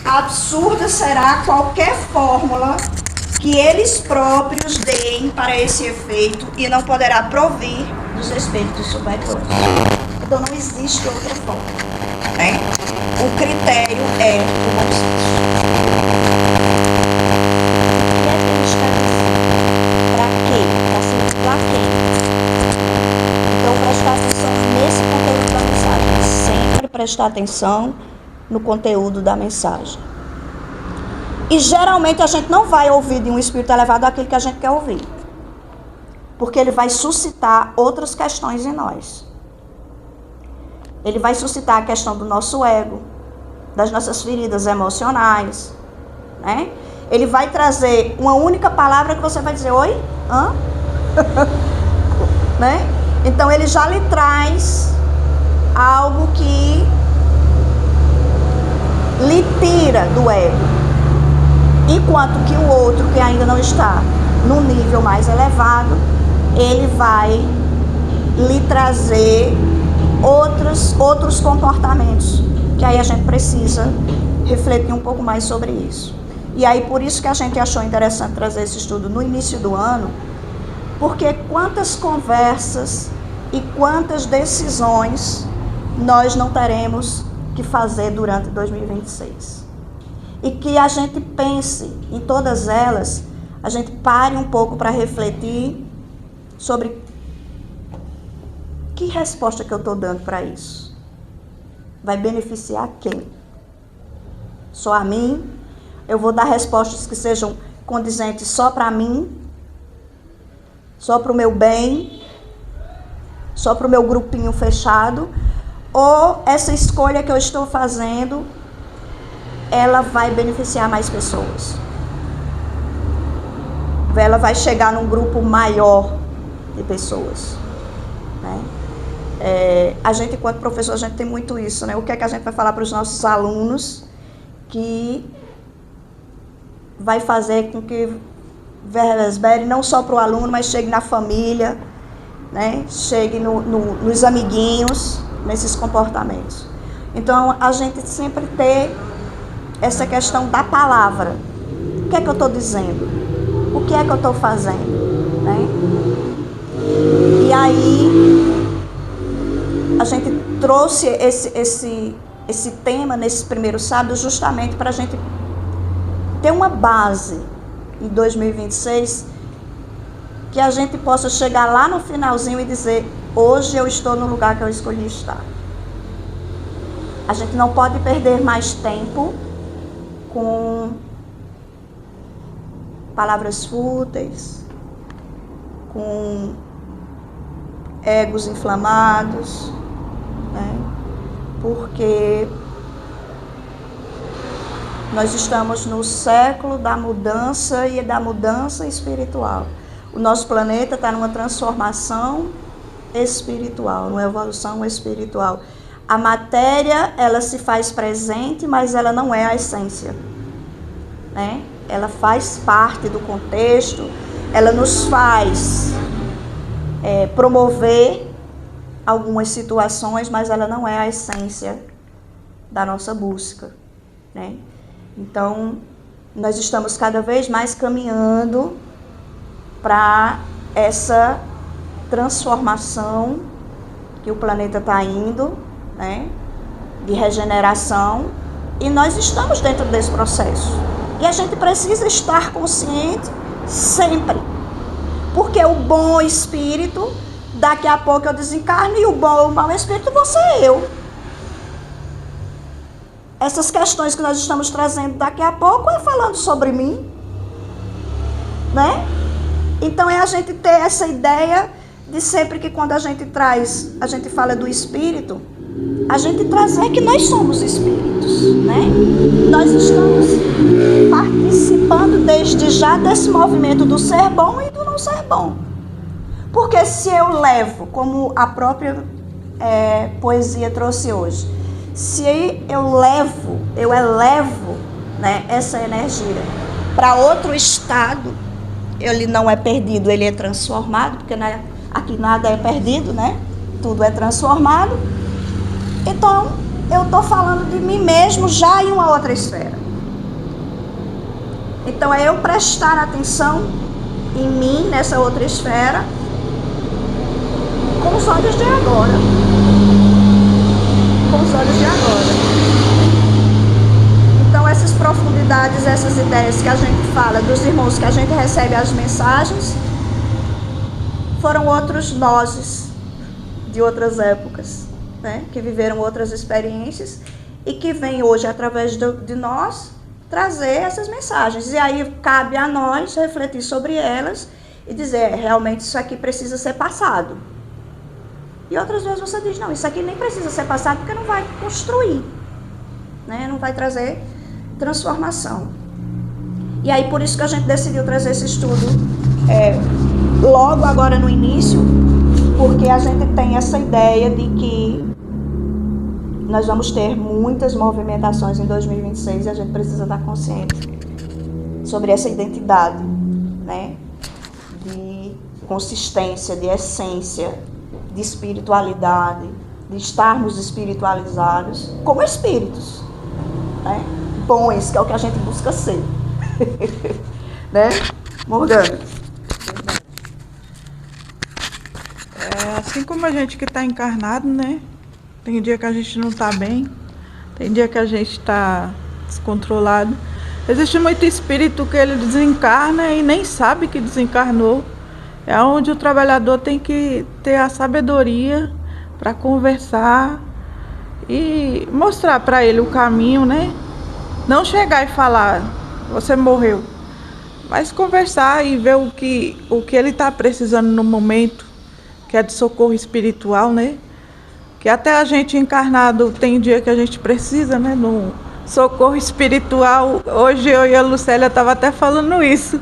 Absurda será qualquer fórmula que eles próprios deem para esse efeito e não poderá provir dos espíritos superiores. Então não existe outra forma. Né? O critério é o bom senso. O que é que ele está dizendo? Para quê? Para servir para quem? Então prestar atenção nesse conteúdo da mensagem. Sempre prestar atenção no conteúdo da mensagem. E geralmente a gente não vai ouvir de um espírito elevado aquilo que a gente quer ouvir. Porque ele vai suscitar outras questões em nós. Ele vai suscitar a questão do nosso ego, das nossas feridas emocionais. Né? Ele vai trazer uma única palavra que você vai dizer, oi? Hã? Né? Então ele já lhe traz algo que lhe tira do ego. Enquanto que o outro, que ainda não está no nível mais elevado, ele vai lhe trazer outros comportamentos, que aí a gente precisa refletir um pouco mais sobre isso. E aí por isso que a gente achou interessante trazer esse estudo no início do ano, porque quantas conversas e quantas decisões nós não teremos que fazer durante 2026. E que a gente pense em todas elas, a gente pare um pouco para refletir sobre que resposta que eu estou dando para isso. Vai beneficiar quem? Só a mim? Eu vou dar respostas que sejam condizentes só para mim? Só para o meu bem? Só para o meu grupinho fechado? Ou essa escolha que eu estou fazendo, ela vai beneficiar mais pessoas? Ela vai chegar num grupo maior de pessoas. Né? A gente, enquanto professor, a gente tem muito isso. Né? O que é que a gente vai falar para os nossos alunos que vai fazer com que verbere não só para o aluno, mas chegue na família, né? Chegue nos amiguinhos, nesses comportamentos. Então, a gente sempre ter essa questão da palavra. O que é que eu estou dizendo? O que é que eu estou fazendo? Né? E aí, a gente trouxe esse tema nesse primeiro sábado justamente para a gente ter uma base em 2026 que a gente possa chegar lá no finalzinho e dizer, hoje eu estou no lugar que eu escolhi estar. A gente não pode perder mais tempo com palavras fúteis, com egos inflamados, né? porque nós estamos no século da mudança e da mudança espiritual. O nosso planeta está numa transformação espiritual, numa evolução espiritual. A matéria, ela se faz presente, mas ela não é a essência, né? Ela faz parte do contexto, ela nos faz promover algumas situações, mas ela não é a essência da nossa busca, né? Então, nós estamos cada vez mais caminhando para essa transformação que o planeta está indo, né, de regeneração, e nós estamos dentro desse processo. E a gente precisa estar consciente sempre, porque o bom espírito, daqui a pouco eu desencarno, e o bom ou o mau espírito vou ser eu. Essas questões que nós estamos trazendo daqui a pouco é falando sobre mim, né? Então é a gente ter essa ideia de sempre que quando a gente fala do espírito, a gente trazer que nós somos espíritos, né? Nós estamos participando desde já desse movimento do ser bom e do não ser bom. Porque se eu levo, como a própria poesia trouxe hoje, se eu elevo, né, essa energia para outro estado, ele não é perdido, ele é transformado, porque aqui nada é perdido, né? Tudo é transformado. Então, eu estou falando de mim mesmo já em uma outra esfera. Então, é eu prestar atenção em mim, nessa outra esfera, com os olhos de agora. Com os olhos de agora. Então, essas profundidades, essas ideias que a gente fala, dos irmãos que a gente recebe as mensagens, foram outros nozes de outras épocas, né, que viveram outras experiências e que vêm hoje, através de nós, trazer essas mensagens. E aí cabe a nós refletir sobre elas e dizer, realmente isso aqui precisa ser passado. E outras vezes você diz, não, isso aqui nem precisa ser passado porque não vai construir, né, não vai trazer transformação. E aí por isso que a gente decidiu trazer esse estudo logo agora no início, porque a gente tem essa ideia de que nós vamos ter muitas movimentações em 2026 e a gente precisa estar consciente sobre essa identidade, né, de consistência, de essência, de espiritualidade, de estarmos espiritualizados como espíritos, né, bons, que é o que a gente busca ser. Né, Morgana? Assim como a gente que está encarnado, né? Tem dia que a gente não está bem, tem dia que a gente está descontrolado. Existe muito espírito que ele desencarna e nem sabe que desencarnou. É onde o trabalhador tem que ter a sabedoria para conversar e mostrar para ele o caminho, né? Não chegar e falar, você morreu. Mas conversar e ver o que ele está precisando no momento, que é de socorro espiritual, né? Que até a gente encarnado tem dia que a gente precisa, né? No socorro espiritual. Hoje eu e a Lucélia estava até falando isso,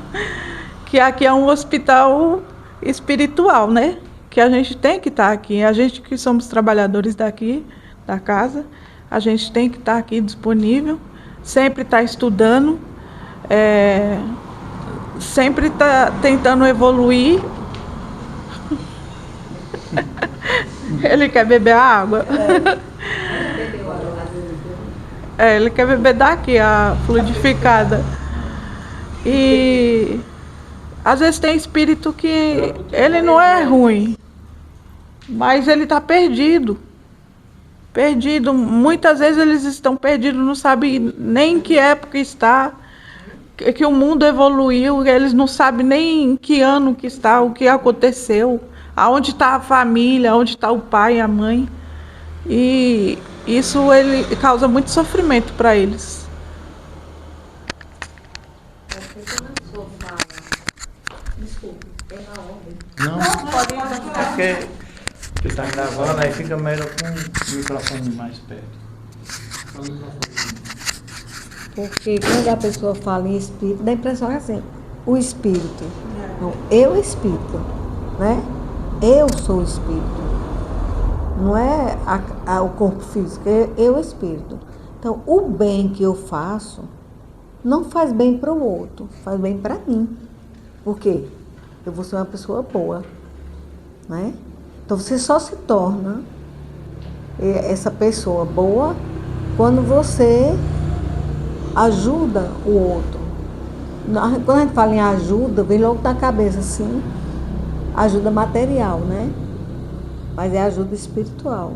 que aqui é um hospital espiritual, né? Que a gente tem que estar aqui. A gente que somos trabalhadores daqui, da casa, a gente tem que estar aqui disponível, sempre estar estudando, sempre estar tentando evoluir. Ele quer beber a água. Ele quer beber daqui, a fluidificada. E às vezes tem espírito que ele não é ruim, mas ele está perdido. Perdido. Muitas vezes eles estão perdidos, não sabem nem em que época está, que o mundo evoluiu, eles não sabem nem em que ano que está, o que aconteceu. Aonde está a família, onde está o pai e a mãe. E isso ele causa muito sofrimento para eles. Não, é porque Porque está gravando, aí fica melhor com o microfone mais perto. Porque quando a pessoa fala em espírito, dá a impressão que é assim, o espírito. Não, eu espírito, né? Eu sou o espírito. Não é o corpo físico, é eu espírito. Então, o bem que eu faço não faz bem para o outro, faz bem para mim. Por quê? Eu vou ser uma pessoa boa, né? Então, você só se torna essa pessoa boa quando você ajuda o outro. Quando a gente fala em ajuda, vem logo da cabeça assim, ajuda material, né? Mas é ajuda espiritual.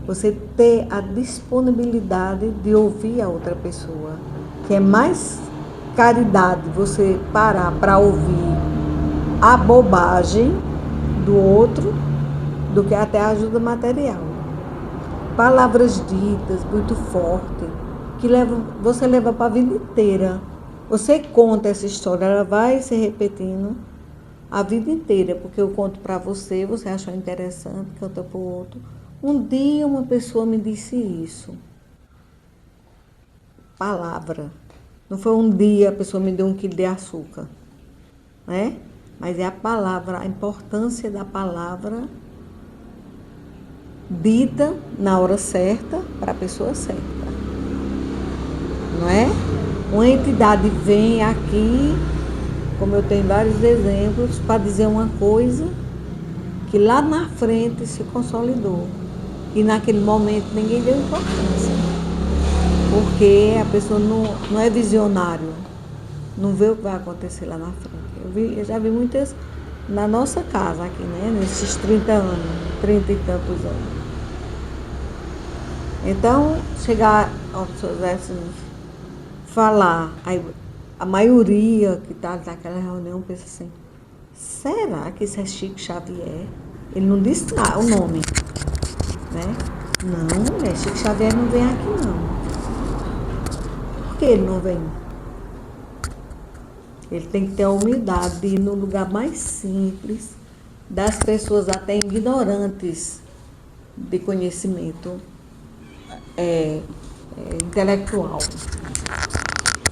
Você ter a disponibilidade de ouvir a outra pessoa, que é mais caridade você parar para ouvir a bobagem do outro do que até a ajuda material. Palavras ditas muito fortes, que você leva para a vida inteira. Você conta essa história, ela vai se repetindo a vida inteira, porque eu conto para você, você achou interessante, conta para o outro. Um dia uma pessoa me disse isso. Palavra. Não foi um dia a pessoa me deu 1 quilo de açúcar, né? Mas é a palavra, a importância da palavra dita na hora certa para a pessoa certa. Não é? Uma entidade vem aqui, como eu tenho vários exemplos, para dizer uma coisa que lá na frente se consolidou. E naquele momento ninguém deu importância. Porque a pessoa não é visionário, não vê o que vai acontecer lá na frente. Eu já vi muitas na nossa casa aqui, né? Nesses 30 anos, 30 e tantos anos. Então, chegar aos seus versos, falar, aí a maioria que está naquela reunião pensa assim, será que isso é Chico Xavier? Ele não disse o nome, né? Não, Chico Xavier não vem aqui não. Por que ele não vem? Ele tem que ter a humildade de ir no lugar mais simples, das pessoas até ignorantes de conhecimento intelectual.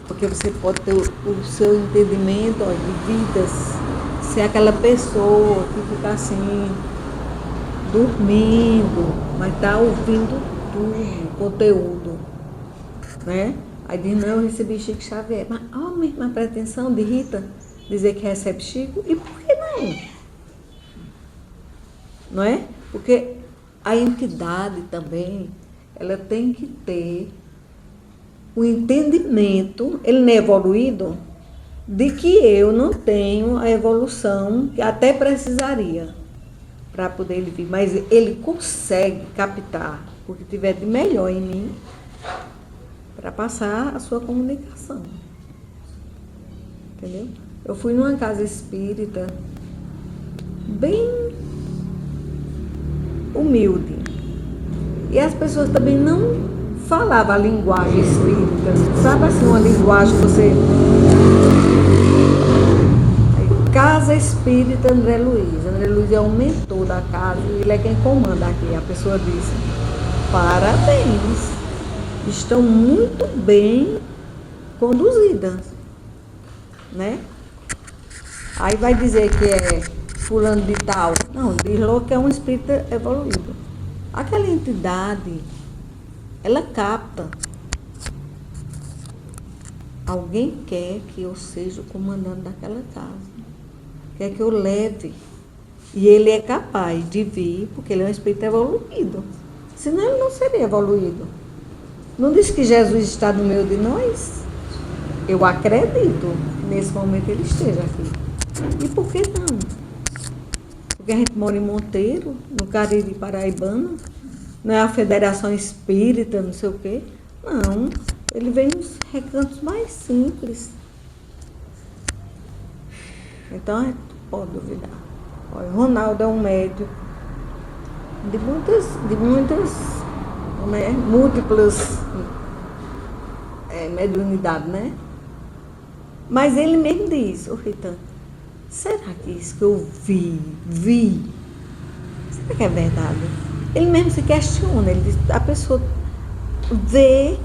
Porque você pode ter o seu entendimento de vidas, ser aquela pessoa que fica assim, dormindo, mas está ouvindo tudo, o conteúdo, né? Aí diz, não, eu recebi Chico Xavier. Mas a mesma pretensão de Rita dizer que recebe Chico, e por que não? Não é? Porque a entidade também, ela tem que ter o entendimento, ele não é evoluído, de que eu não tenho a evolução que até precisaria para poder ele vir. Mas ele consegue captar o que tiver de melhor em mim para passar a sua comunicação. Entendeu? Eu fui numa casa espírita bem humilde. E as pessoas também não falavam a linguagem espírita. Sabe assim, uma linguagem que você... Casa Espírita André Luiz. André Luiz é o mentor da casa e ele é quem comanda aqui. A pessoa disse, parabéns, estão muito bem conduzidas, né? Aí vai dizer que é fulano de tal. Não, diz logo que é um espírita evoluído. Aquela entidade, ela capta. Alguém quer que eu seja o comandante daquela casa. Quer que eu leve. E ele é capaz de vir, porque ele é um espírito evoluído. Senão ele não seria evoluído. Não diz que Jesus está no meio de nós? Eu acredito que nesse momento ele esteja aqui. E por que não? Porque a gente mora em Monteiro, no Cariri Paraibano, não é a Federação Espírita, não sei o quê. Não, ele vem nos recantos mais simples. Então a gente pode duvidar. Olha, Ronaldo é um médium de muitas múltiplas mediunidades, né? Mas ele mesmo diz, Rita, será que isso que eu vi, será que é verdade? Ele mesmo se questiona, ele diz, a pessoa vê,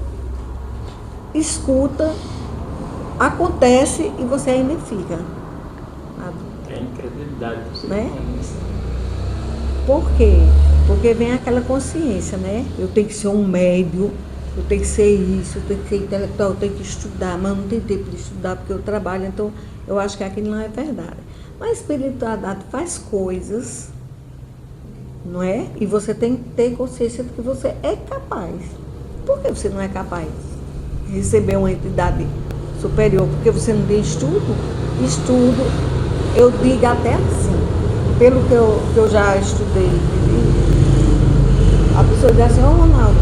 escuta, acontece e você ainda fica. É incredulidade. Né? Por quê? Porque vem aquela consciência, né? Eu tenho que ser um médio, eu tenho que ser isso, eu tenho que ser intelectual, eu tenho que estudar, mas eu não tenho tempo de estudar porque eu trabalho, então eu acho que aquilo não é verdade. Mas a espiritualidade faz coisas, não é? E você tem que ter consciência de que você é capaz. Por que você não é capaz de receber uma entidade superior? Porque você não tem estudo? Estudo, eu digo até assim, pelo que eu já estudei, a pessoa diz assim, Ronaldo,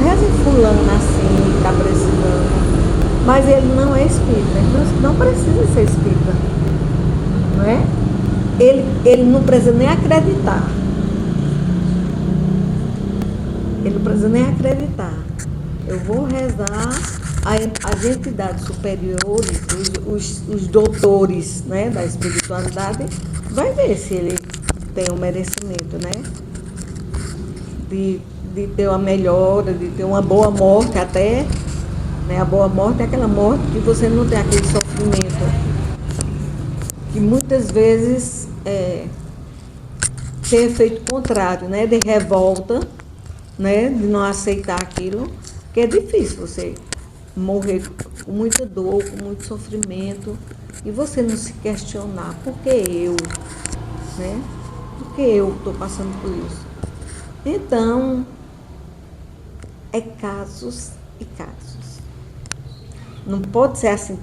reza em fulano assim, está precisando. Mas ele não é espírita, ele não precisa ser espírita, não é? Ele não precisa nem acreditar. Ele não precisa nem acreditar. Eu vou rezar as entidades superiores, os doutores, né, da espiritualidade, vai ver se ele tem o merecimento, né? De ter uma melhora, de ter uma boa morte até. Né? A boa morte é aquela morte que você não tem aquele sofrimento. Que muitas vezes tem efeito contrário, né? De revolta, né? De não aceitar aquilo. Que é difícil você morrer com muita dor, com muito sofrimento. E você não se questionar, por que eu? Né? Por que eu estou passando por isso? Então, é casos e casos. Não pode ser assim,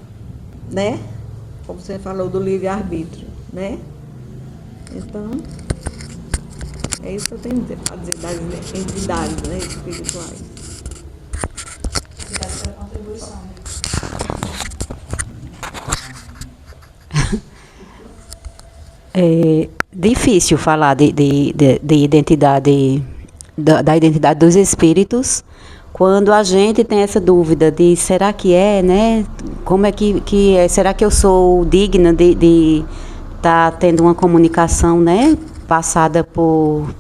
né? Como você falou do livre-arbítrio, né? Então, é isso que eu tenho a dizer das entidades, né, espirituais. Obrigada pela contribuição. É difícil falar de identidade, da identidade dos espíritos, quando a gente tem essa dúvida de será que é, né? Como é que é? Será que eu sou digna de estar tendo uma comunicação, né? Passada por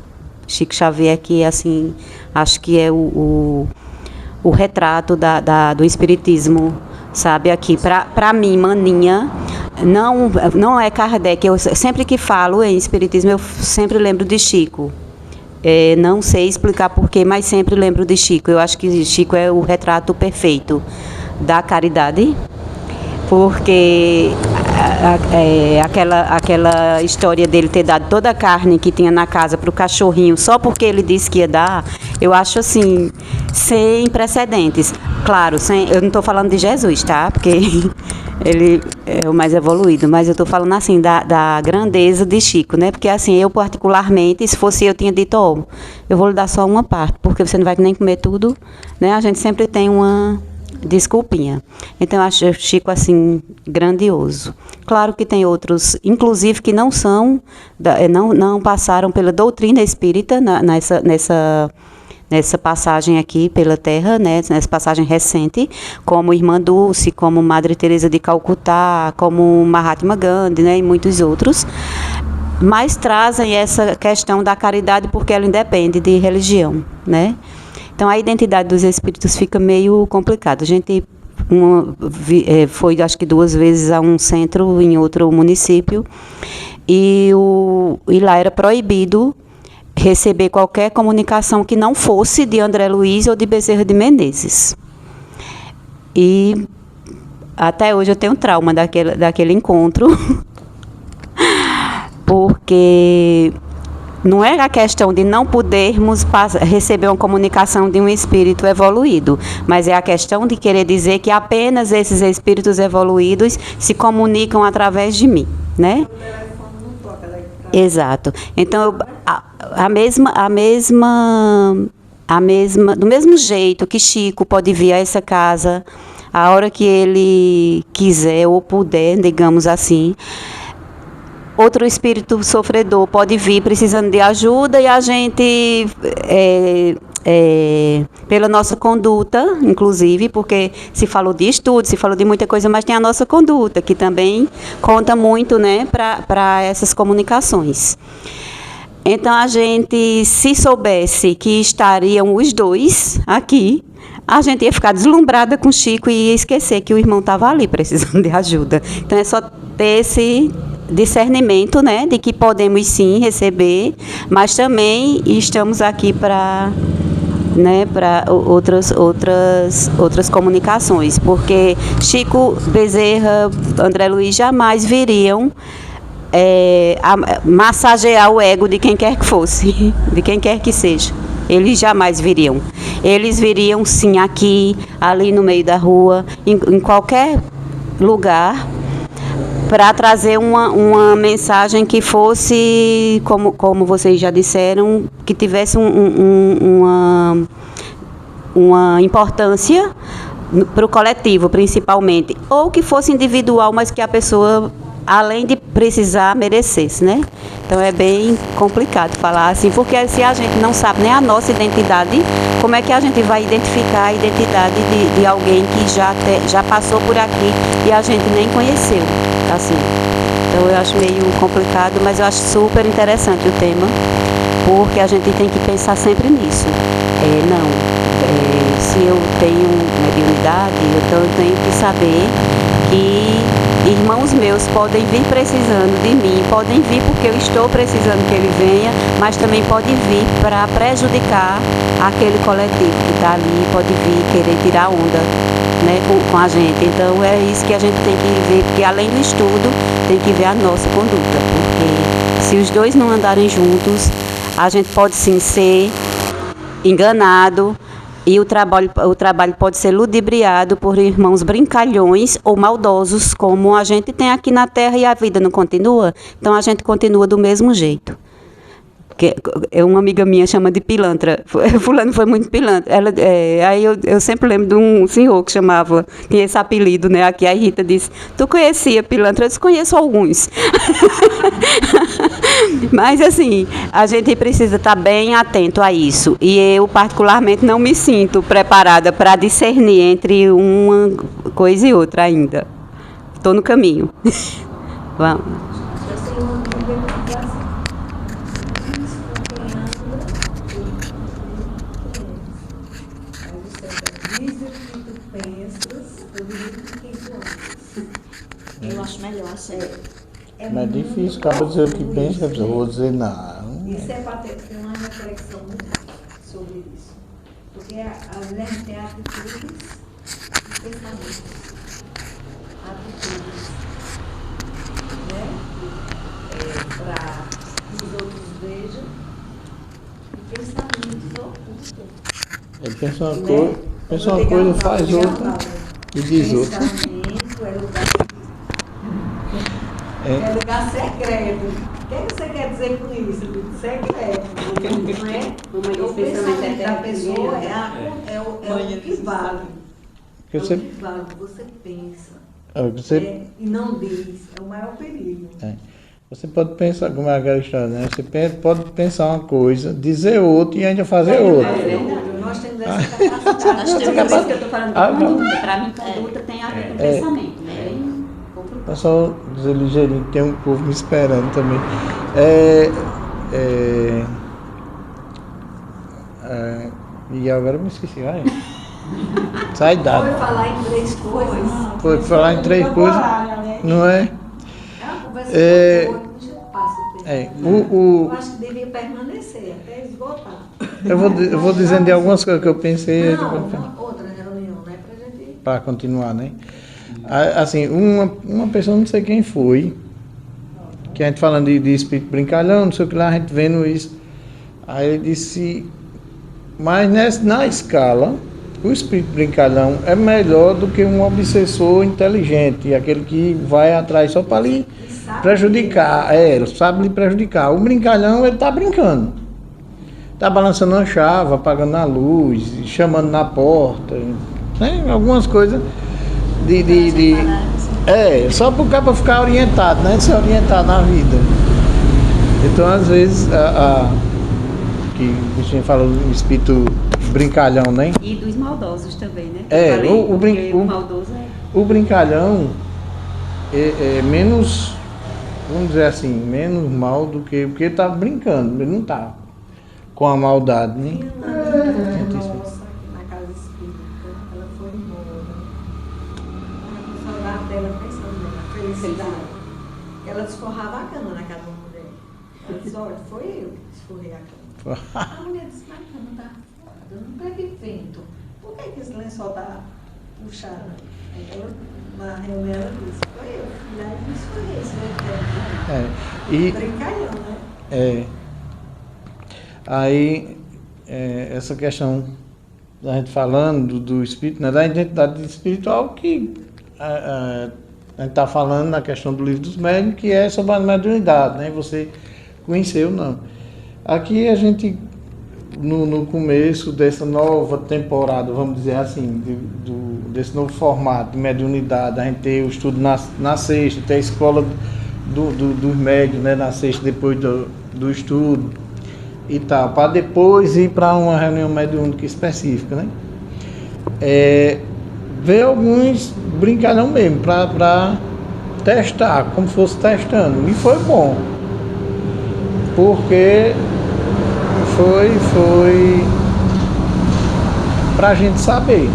Chico Xavier, que assim, acho que é o retrato do espiritismo, sabe? Aqui, para mim, maninha, não é Kardec. Eu sempre que falo em espiritismo, eu sempre lembro de Chico. Não sei explicar porquê, mas sempre lembro de Chico. Eu acho que Chico é o retrato perfeito da caridade, porque aquela história dele ter dado toda a carne que tinha na casa para o cachorrinho, só porque ele disse que ia dar, eu acho assim, sem precedentes. Claro, eu não estou falando de Jesus, tá? Porque ele é o mais evoluído, mas eu estou falando assim, da grandeza de Chico, né? Porque assim, eu particularmente, se fosse eu tinha dito, eu vou lhe dar só uma parte, porque você não vai nem comer tudo, né? A gente sempre tem uma desculpinha. Então, eu acho Chico, assim, grandioso. Claro que tem outros, inclusive, que não são, não passaram pela doutrina espírita nessa passagem aqui pela Terra, né, nessa passagem recente, como Irmã Dulce, como Madre Teresa de Calcutá, como Mahatma Gandhi, né, e muitos outros, mas trazem essa questão da caridade porque ela independe de religião, né? Então, a identidade dos espíritos fica meio complicada. A gente foi, acho que 2 vezes a um centro em outro município, e lá era proibido receber qualquer comunicação que não fosse de André Luiz ou de Bezerra de Menezes. E até hoje eu tenho trauma daquele encontro, porque não é a questão de não podermos receber uma comunicação de um espírito evoluído, mas é a questão de querer dizer que apenas esses espíritos evoluídos se comunicam através de mim, né? Exato. Então, do mesmo jeito que Chico pode vir a essa casa a hora que ele quiser ou puder, digamos assim, outro espírito sofredor pode vir precisando de ajuda e a gente pela nossa conduta, inclusive, porque se falou de estudo, se falou de muita coisa, mas tem a nossa conduta, que também conta muito, né, para essas comunicações. Então, a gente, se soubesse que estariam os dois aqui, a gente ia ficar deslumbrada com o Chico e ia esquecer que o irmão estava ali precisando de ajuda. Então, é só ter esse discernimento, né, de que podemos sim receber, mas também estamos aqui para, né, para outras comunicações, porque Chico Bezerra, André Luiz jamais viriam massagear o ego de quem quer que fosse, de quem quer que seja. Eles jamais viriam. Eles viriam sim aqui, ali no meio da rua, em qualquer lugar, para trazer uma mensagem que fosse, como vocês já disseram, que tivesse uma importância para o coletivo, principalmente, ou que fosse individual, mas que a pessoa, além de precisar, merecesse, né? Então é bem complicado falar assim, porque se a gente não sabe nem a nossa identidade, como é que a gente vai identificar a identidade de alguém que já passou por aqui e a gente nem conheceu, assim. Então eu acho meio complicado, mas eu acho super interessante o tema, porque a gente tem que pensar sempre nisso. Se eu tenho mediunidade, então eu tenho que saber que irmãos meus podem vir precisando de mim, podem vir porque eu estou precisando que ele venha, mas também pode vir para prejudicar aquele coletivo que está ali, pode vir querer tirar onda, né, com a gente. Então é isso que a gente tem que ver, porque além do estudo, tem que ver a nossa conduta, porque se os dois não andarem juntos, a gente pode sim ser enganado, e o trabalho pode ser ludibriado por irmãos brincalhões ou maldosos, como a gente tem aqui na Terra, e a vida não continua. Então, a gente continua do mesmo jeito. Uma amiga minha chama de pilantra. Fulano foi muito pilantra. Aí eu sempre lembro de um senhor que tinha esse apelido, né? Aqui a Rita disse, tu conhecia pilantra? Eu disse, conheço alguns. Mas, assim, a gente precisa estar bem atento a isso. E eu, particularmente, não me sinto preparada para discernir entre uma coisa e outra ainda. Estou no caminho. Vamos. Eu acho melhor assim. Mas é difícil, acaba dizer o que pensa, eu vou dizer não. Isso é para ter uma reflexão muito sobre isso. Porque a mulher tem atitudes e pensamentos. Atitudes, né? Para que os outros vejam. E pensamentos ocultos. Ele pensa uma coisa, faz outra e diz outra. Pensamento é lugar secreto. O que você quer dizer com isso? Secreto. Não é? O pensamento da pessoa é o que vale. É o que vale. Você pensa. E não diz. É o maior perigo. Você pode pensar, como é aquela história, né? Você pode pensar uma coisa, dizer outra e ainda fazer outra. Nós temos essa capacidade. Nós temos isso que eu estou falando de conduta. Para mim, conduta tem a ver com pensamento, né? É só dizer ligeirinho, tem um povo me esperando também. E agora eu me esqueci, vai. Sai dado. Foi falar em três coisas. Foi falar em três coisas, não é? É uma conversa boa que a gente passa o tempo. Eu acho que devia permanecer até esgotar. Eu vou dizendo de algumas coisas que eu pensei. Outra reunião, né? Para continuar, né? Assim, uma pessoa, não sei quem foi, que a gente falando de espírito brincalhão, não sei o que lá, a gente vendo isso. Aí ele disse, mas na escala, o espírito brincalhão é melhor do que um obsessor inteligente, aquele que vai atrás só para lhe prejudicar. Ele sabe lhe prejudicar. O brincalhão, ele está brincando. Está balançando a chave, apagando a luz, chamando na porta, né? Algumas coisas. Só para o cara ficar orientado, né? Se orientar na vida. Então, às vezes, que a gente falou, o espírito brincalhão, né? E dos maldosos também, né? É, Eu falei, porque o- o maldoso é... O brincalhão é menos, vamos dizer assim, menos mal do que... Porque ele tá brincando, ele não tá com a maldade, né? Nossa, na casa espírita, ela foi embora. O saudade dela, pensando nela, felicidade. Ela desforrava a cama na casa da mulher. Ela disse, olha, foi eu que desforrei a cama. A mulher disse, mas a cama tá foda, não teve vento. Por que esse lençol tá puxado? Aí ela, na reunião, ela disse, foi eu, filha, aí desforrei esse vento. É, e... Brincalhão, né? É. Aí, essa questão da gente falando do espírito, né, da identidade espiritual, que a gente está falando na questão do livro dos médiuns, que é sobre a mediunidade, né? Você conheceu, não. Aqui a gente, no começo dessa nova temporada, vamos dizer assim, desse novo formato de mediunidade, a gente tem o estudo na sexta, tem a escola dos médiuns, né, na sexta, depois do estudo e tal, para depois ir para uma reunião mediúnica específica, né? Ver alguns brincalhão mesmo, para testar, como se fosse testando. E foi bom, porque foi para a gente saber,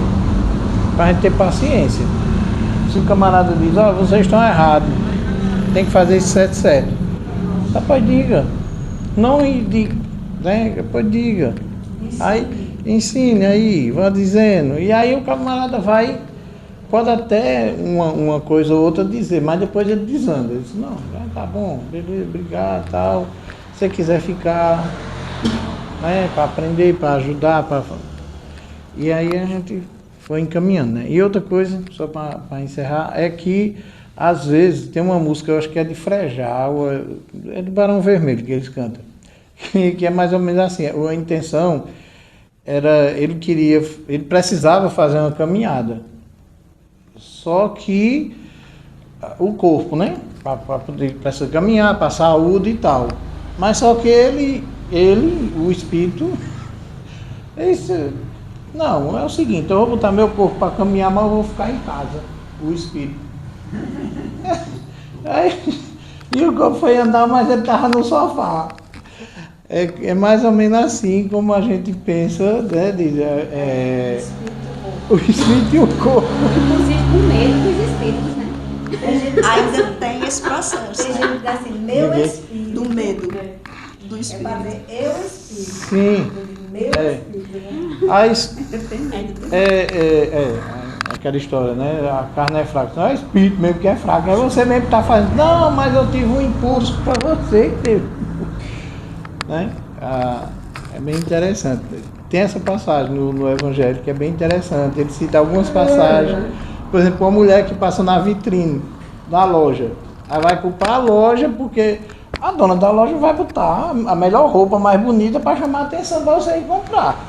para a gente ter paciência. Se o camarada diz, ó, vocês estão errados, tem que fazer isso certo. Depois diga. Não diga, né? Depois diga. Aí ensine aí, vá dizendo. E aí o camarada vai, pode até uma coisa ou outra dizer, mas depois ele desanda. Ele diz, não, tá bom, beleza, obrigado, tal. Se você quiser ficar, né, para aprender, para ajudar, e aí a gente foi encaminhando, né? E outra coisa, só para encerrar, é que às vezes tem uma música, eu acho que é de Frejal, é do Barão Vermelho que eles cantam, que é mais ou menos assim, a intenção era, ele precisava fazer uma caminhada, só que o corpo, né, para poder precisa caminhar, para a saúde e tal, mas só que ele o espírito, não, é o seguinte, eu vou botar meu corpo para caminhar, mas eu vou ficar em casa, o espírito. E o corpo foi andar, mas ele estava no sofá. É mais ou menos assim como a gente pensa, né? O espírito e o corpo. Inclusive com medo dos espíritos, né? Ainda tem esse processo, Tem né? gente que diz assim, meu Ninguém- espírito. Do medo do É espírito. para dizer, eu espírito. Sim. Meu espírito, né? Aquela história, né? A carne é fraca. Não é o espírito mesmo que é fraco. É você mesmo que está fazendo. Não, mas eu tive um impulso para você que teve. Né? É bem interessante. Tem essa passagem no Evangelho que é bem interessante. Ele cita algumas passagens. Por exemplo, uma mulher que passa na vitrine da loja. Aí vai culpar a loja porque a dona da loja vai botar a melhor roupa mais bonita para chamar a atenção para você ir comprar.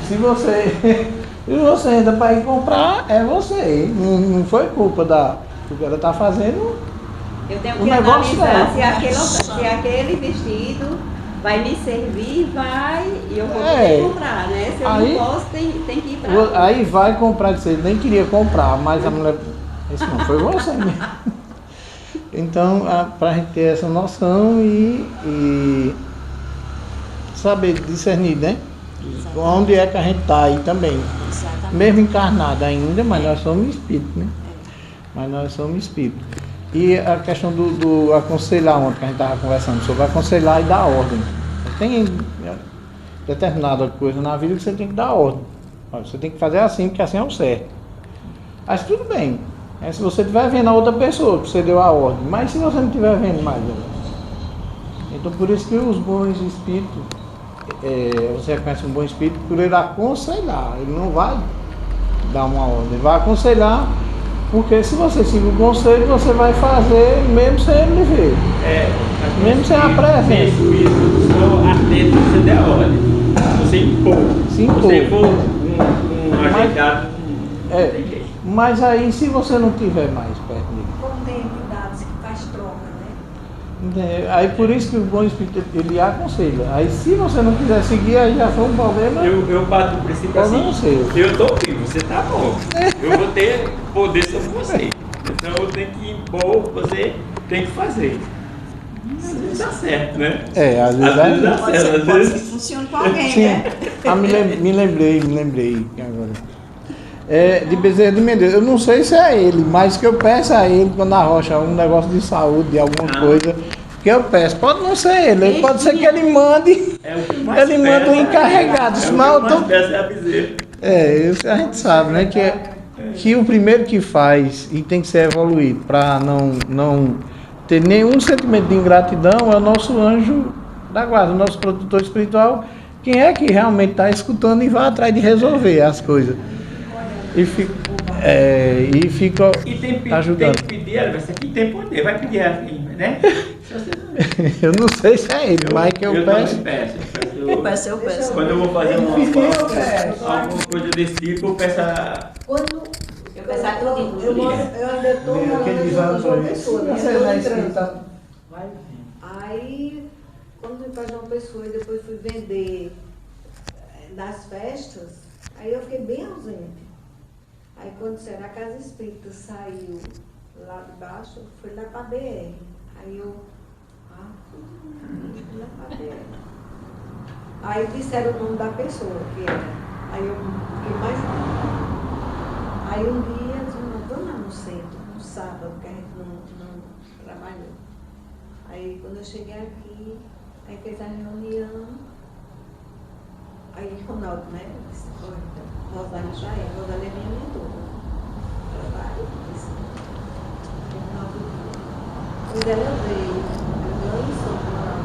Se você entra para ir comprar, é você. Não foi culpa do que ela está fazendo. Eu tenho O que negócio analisar é- se aquele vestido vai me servir, e eu vou É. poder comprar, né? Se eu Aí- não posso, tem que ir pra... Aí vai comprar, você nem queria comprar, mas a mulher. Isso não foi você mesmo. Então, para a gente ter essa noção e saber discernir, né? Onde é que a gente está aí também. Exatamente. Mesmo encarnado ainda, mas nós somos espírito, né? Mas nós somos espírito. E a questão do aconselhar, ontem que a gente estava conversando sobre aconselhar e dar ordem. Tem determinada coisa na vida que você tem que dar ordem. Você tem que fazer assim, porque assim é o certo. Mas tudo bem. Se você estiver vendo a outra pessoa que você deu a ordem, mas se você não estiver vendo mais ela. Então por isso que os bons espíritos, você reconhece um bom espírito por ele aconselhar. Ele não vai dar uma ordem, ele vai aconselhar. Porque se você seguir o conselho, você vai fazer mesmo sem ele ver. Mesmo sem a presença. Isso, só atento que você der a ordem. Você impor. Se impor. Você for um ajeitado, não tem jeito. Mas aí, se você não tiver mais perto dele, Como tem entidades que faz troca, né? Aí por isso que o bom espírito ele aconselha. Aí se você não quiser seguir, aí já foi um problema. Eu bato no princípio Problema assim, seu. eu tô vivo, você tá morto. Eu vou ter poder sobre você. Então eu tenho que impor, você tem que fazer. Às vezes dá certo, né? Às vezes dá certo, às Pode ser que vezes. funcione com alguém, Sim. né? Me lembrei agora. De Bezerra de Menezes. Eu não sei se é ele, mas que eu peço a ele quando arrocha um negócio de saúde, de alguma coisa, que eu peço. Pode não ser ele pode ser que ele mande. É o que mais Ele manda um peço, encarregado. É o Senão eu que tô... mais peço é a bezerra. Isso a gente sabe, né? Que o primeiro que faz e tem que ser evoluído para não ter nenhum sentimento de ingratidão é o nosso anjo da guarda, o nosso protetor espiritual. Quem é que realmente está escutando e vai atrás de resolver as coisas. E fica E tem ajudando. que pedir, olha, você aqui tem poder, vai pedir a firma, né? Eu não sei se é ele, mas que eu peço. também peço. Eu peço. Quando eu vou fazer alguma coisa desse tipo, eu peço a... Quando Eu pensava tudo em eu ainda estou Aquele morando exame em para Pessoa, né? você Eu tô na no trânsito. escrita. Aí, quando fui para João Pessoa e depois fui vender nas festas, aí eu fiquei bem ausente. Aí quando disseram a Casa Espírita saiu lá de baixo, eu fui lá para a BR. Aí eu, fui lá para a BR. Aí disseram o nome da pessoa que era. Aí eu fiquei mais. Aí um dia, vamos lá no centro, no sábado, que a gente não trabalhou. Aí quando eu cheguei aqui, aí fez a reunião, aí Ronaldo, né? Disse, Rosane já é, Rosane é minha mentora. Trabalho, disse. Ronaldo, pois ela veio, eu em São Paulo,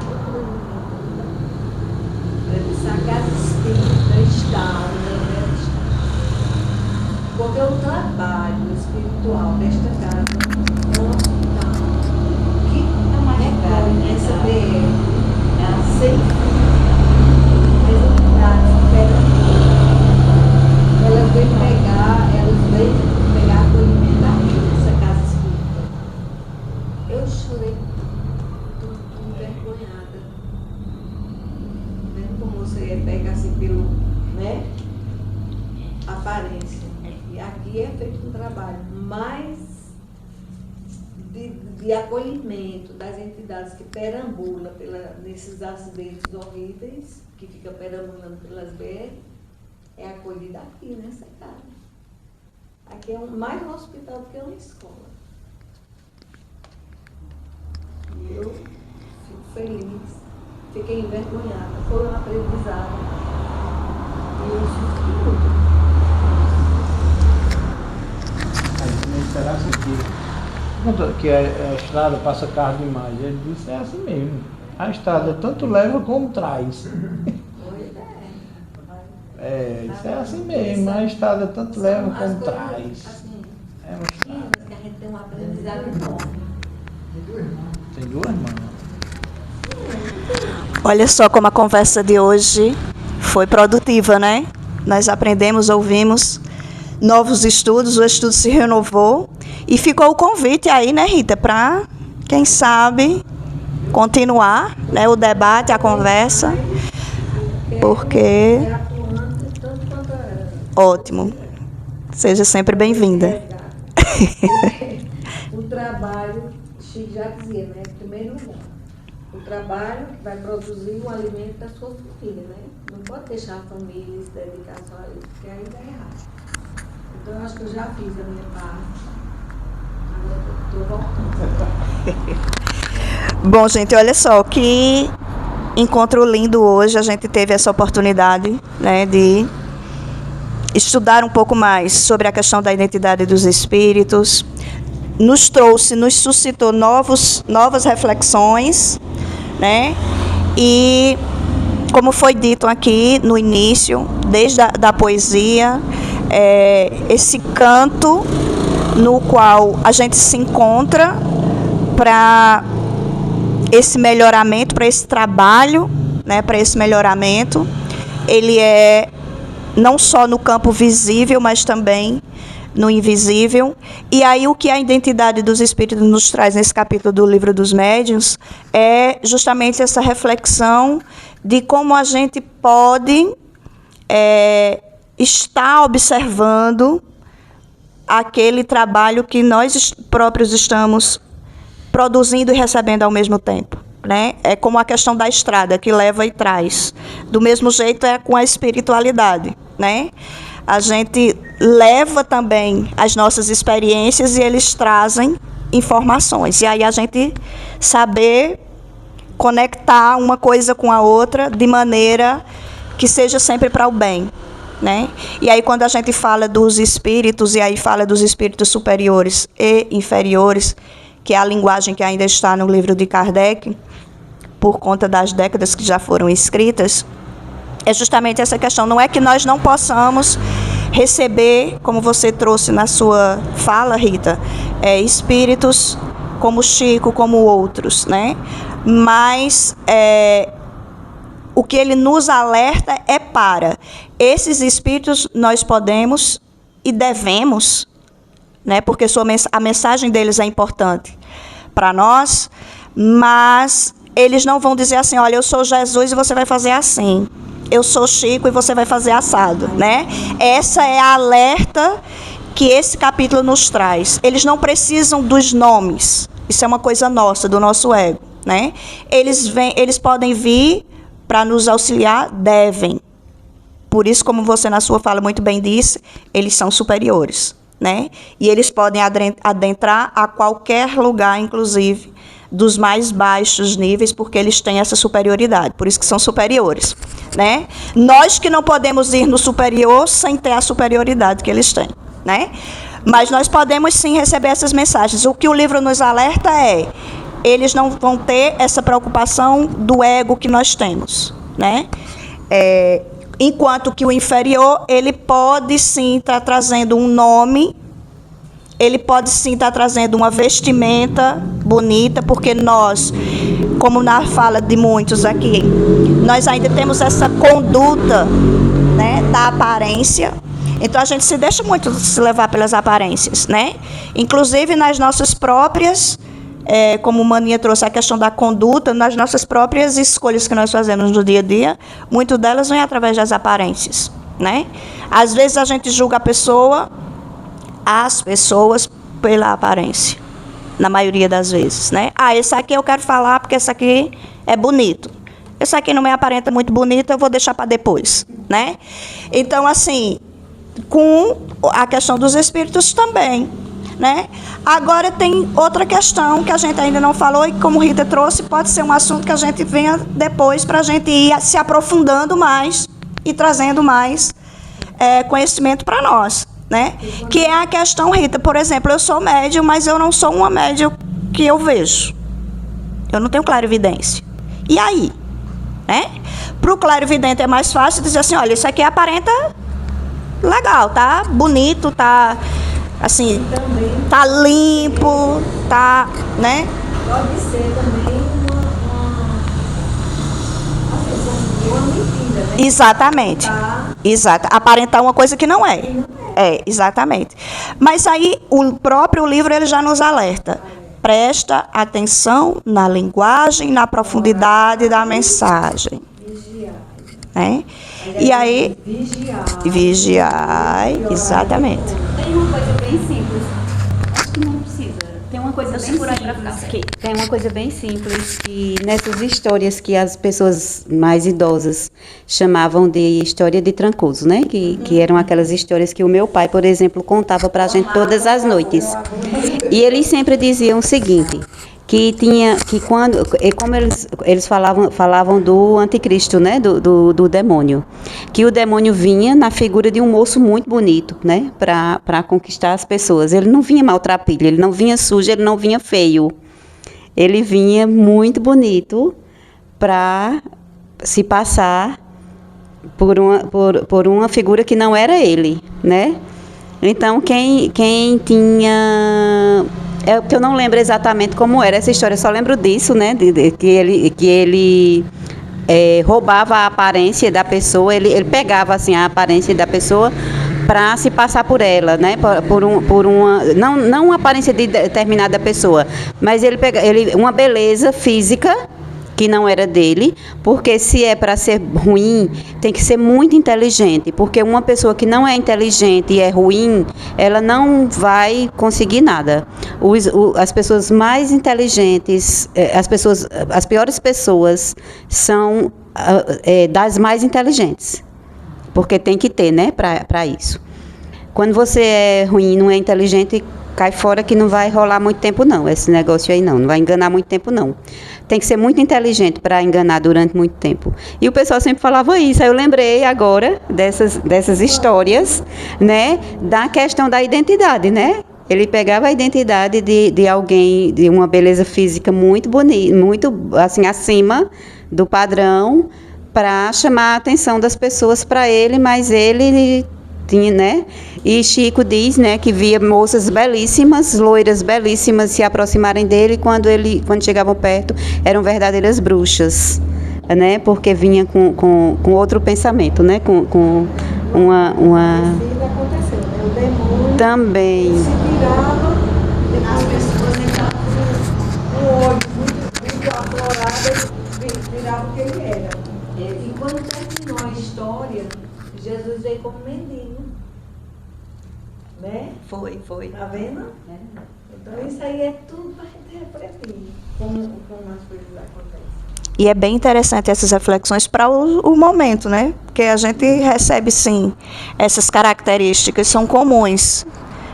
ela disse, a Casa Espírita está, porque o trabalho espiritual desta casa é um hospital que recolhe essa BR, ela sempre as entidades elas vêm pegar acolhimento aqui nessa casa espírita. Eu chorei, estou envergonhada. Vendo como você pega assim pelo, né? Aparência. E aqui é feito um trabalho mais de acolhimento das entidades que perambulam nesses acidentes horríveis, que fica perambulando pelas BR, é acolhida aqui nessa casa. Aqui é mais um hospital do que uma escola. E eu fico feliz, fiquei envergonhada, foi um aprendizado. E eu sofri muito. Será que a estrada passa carro demais? Ele disse, é assim mesmo. A estrada tanto leva como traz. Isso é assim mesmo. A estrada tanto leva como traz. É uma estrada. Que a gente tem um aprendizado enorme. Tem duas mãos. Olha só como a conversa de hoje foi produtiva, né? Nós aprendemos, ouvimos novos estudos, o estudo se renovou e ficou o convite aí, né, Rita, para, quem sabe, continuar, né, o debate, a conversa, porque... Ótimo. Seja sempre bem-vinda. O trabalho, Chico já dizia, né, em primeiro lugar, o trabalho que vai produzir o alimento da sua família, né? Não pode deixar a família se dedicar só a isso, porque aí dá errado. Então, eu acho que eu já fiz a minha parte. Agora estou voltando. Bom, gente, olha só, que encontro lindo hoje. A gente teve essa oportunidade, né, de estudar um pouco mais sobre a questão da identidade dos espíritos. Nos suscitou novas reflexões, né? E, como foi dito aqui no início, desde da poesia, esse canto no qual a gente se encontra para esse melhoramento, para esse trabalho, né, para esse melhoramento, ele é não só no campo visível, mas também no invisível. E aí o que a identidade dos espíritos nos traz nesse capítulo do Livro dos Médiuns é justamente essa reflexão de como a gente pode estar observando aquele trabalho que nós próprios estamos produzindo e recebendo ao mesmo tempo, né? É como a questão da estrada, que leva e traz. Do mesmo jeito é com a espiritualidade, né? A gente leva também as nossas experiências e eles trazem informações. E aí a gente saber conectar uma coisa com a outra de maneira que seja sempre para o bem, né? E aí quando a gente fala dos espíritos, e aí fala dos espíritos superiores e inferiores, que é a linguagem que ainda está no livro de Kardec, por conta das décadas que já foram escritas, é justamente essa questão. Não é que nós não possamos receber, como você trouxe na sua fala, Rita, espíritos como Chico, como outros, né? Mas o que ele nos alerta é para esses espíritos nós podemos e devemos, né? Porque a mensagem deles é importante para nós, mas eles não vão dizer assim, olha, eu sou Jesus e você vai fazer assim. Eu sou Chico e você vai fazer assado, né? Essa é a alerta que esse capítulo nos traz. Eles não precisam dos nomes. Isso é uma coisa nossa, do nosso ego, né? Eles podem vir para nos auxiliar, devem. Por isso, como você na sua fala muito bem disse, eles são superiores, né? E eles podem adentrar a qualquer lugar, inclusive dos mais baixos níveis, porque eles têm essa superioridade, por isso que são superiores, né? Nós que não podemos ir no superior sem ter a superioridade que eles têm, né? Mas nós podemos sim receber essas mensagens. O que o livro nos alerta é, eles não vão ter essa preocupação do ego que nós temos, né? Enquanto que o inferior, ele pode sim estar trazendo um nome, ele pode sim estar trazendo uma vestimenta bonita, porque nós, como na fala de muitos aqui, nós ainda temos essa conduta, né, da aparência. Então a gente se deixa muito se levar pelas aparências, né? Inclusive nas nossas próprias, como o Maninha trouxe a questão da conduta, nas nossas próprias escolhas que nós fazemos no dia a dia, muitas delas vêm através das aparências, né? Às vezes a gente julga as pessoas pela aparência, na maioria das vezes, né? Esse aqui eu quero falar porque esse aqui é bonito. Esse aqui não me aparenta muito bonito, eu vou deixar para depois, né? Então, assim, com a questão dos espíritos também, né? Agora tem outra questão que a gente ainda não falou e como Rita trouxe, pode ser um assunto que a gente venha depois para a gente ir se aprofundando mais e trazendo mais conhecimento para nós, né? Que é a questão, Rita, por exemplo, eu sou médium, mas eu não sou uma médium que eu vejo. Eu não tenho clarividência. E aí? Né? Para o clarividente é mais fácil dizer assim, olha, isso aqui aparenta legal, tá bonito, tá assim, tá limpo, tá, né? Pode ser também uma mentira, né? Exatamente. Exato. Aparentar uma coisa que não é. Exatamente. Mas aí o próprio livro ele já nos alerta. Presta atenção na linguagem, na profundidade da mensagem. Né? E aí, vigiai, exatamente. Tem uma coisa bem simples. Acho que não precisa. Tem uma coisa bem simples. Tem uma coisa bem simples que nessas histórias que as pessoas mais idosas chamavam de história de Trancoso, né? Que eram aquelas histórias que o meu pai, por exemplo, contava pra gente todas as noites. E eles sempre diziam o seguinte, como eles falavam do anticristo, né, do demônio, que o demônio vinha na figura de um moço muito bonito, né, para conquistar as pessoas. Ele não vinha maltrapilho, ele não vinha sujo, ele não vinha feio. Ele vinha muito bonito para se passar por uma figura que não era ele, né? Então, quem tinha... porque eu não lembro exatamente como era essa história, eu só lembro disso, né? Que ele roubava a aparência da pessoa, ele pegava assim, a aparência da pessoa para se passar por ela, né? Por uma não uma aparência de determinada pessoa, mas ele uma beleza física que não era dele, porque se é para ser ruim, tem que ser muito inteligente, porque uma pessoa que não é inteligente e é ruim, ela não vai conseguir nada. As pessoas mais inteligentes, as piores pessoas são das mais inteligentes, porque tem que ter, né, para isso. Quando você é ruim e não é inteligente, cai fora que não vai rolar muito tempo não, esse negócio aí não vai enganar muito tempo não. Tem que ser muito inteligente para enganar durante muito tempo. E o pessoal sempre falava isso, aí eu lembrei agora dessas histórias, né, da questão da identidade, né? Ele pegava a identidade de alguém, de uma beleza física muito bonita, muito assim, acima do padrão, para chamar a atenção das pessoas para ele, mas ele tinha, né? E Chico diz, né, que via moças belíssimas, loiras belíssimas se aproximarem dele, quando chegavam perto eram verdadeiras bruxas, né? Porque vinha com outro pensamento, né? Com uma Aconteceu, né? O demônio também. se virava, as pessoas entravam com o olho muito aflorado, virava o que ele era. E quando terminou a história, Jesus veio como mendigo. Né? Foi. Tá vendo? Então isso aí é tudo para a gente refletir como as coisas acontecem. E é bem interessante essas reflexões para o momento, né? Porque a gente recebe, sim, essas características, são comuns,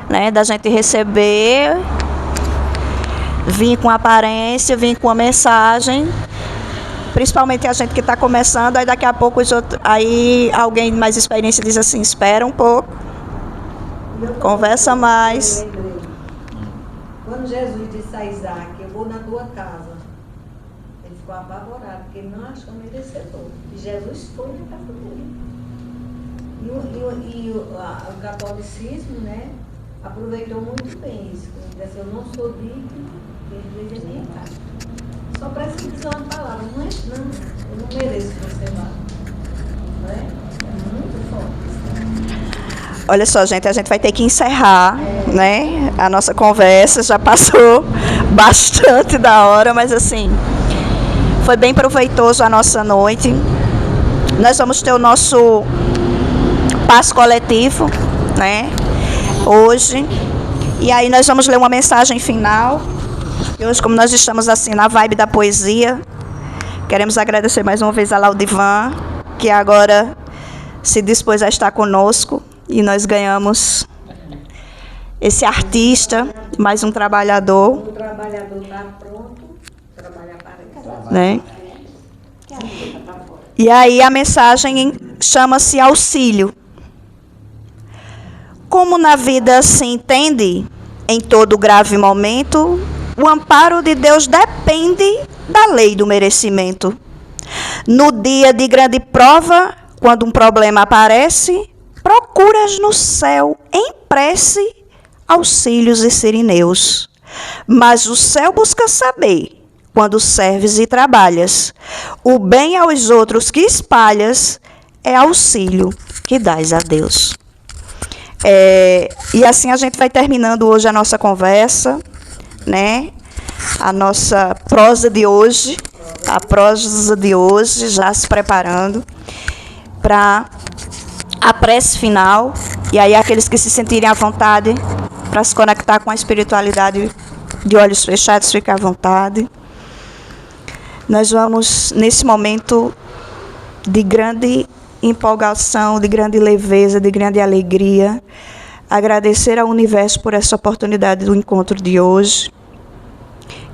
né? Da gente receber, vir com aparência, vir com a mensagem, principalmente a gente que está começando, aí daqui a pouco aí alguém de mais experiência diz assim, espera um pouco, conversa mais. Quando Jesus disse a Isaac, eu vou na tua casa, ele ficou apavorado, porque ele não achou merecedor. E Jesus foi na casa dele. E o catolicismo, né, aproveitou muito bem isso. Ele disse, eu não sou digno, ele veio a minha casa. Só presta atenção na palavra, não, eu não mereço que você vá. Não é? É muito forte. Olha só, gente, a gente vai ter que encerrar, né? A nossa conversa já passou bastante da hora, mas assim, foi bem proveitoso a nossa noite. Nós vamos ter o nosso passo coletivo, né? Hoje. E aí nós vamos ler uma mensagem final. E hoje, como nós estamos assim na vibe da poesia, queremos agradecer mais uma vez a Laudivan, que agora se dispôs a estar conosco. E nós ganhamos esse artista, mais um trabalhador. O trabalhador está pronto, trabalhar para ele. Né? E aí a mensagem chama-se auxílio. Como na vida se entende, em todo grave momento, o amparo de Deus depende da lei do merecimento. No dia de grande prova, quando um problema aparece, procuras no céu, em prece, auxílios e sirineus. Mas o céu busca saber, quando serves e trabalhas, o bem aos outros que espalhas, é auxílio que dás a Deus. E assim a gente vai terminando hoje a nossa conversa, né? A nossa prosa de hoje, já se preparando para a prece final, e aí aqueles que se sentirem à vontade para se conectar com a espiritualidade de olhos fechados, fiquem à vontade. Nós vamos, nesse momento de grande empolgação, de grande leveza, de grande alegria, agradecer ao universo por essa oportunidade do encontro de hoje.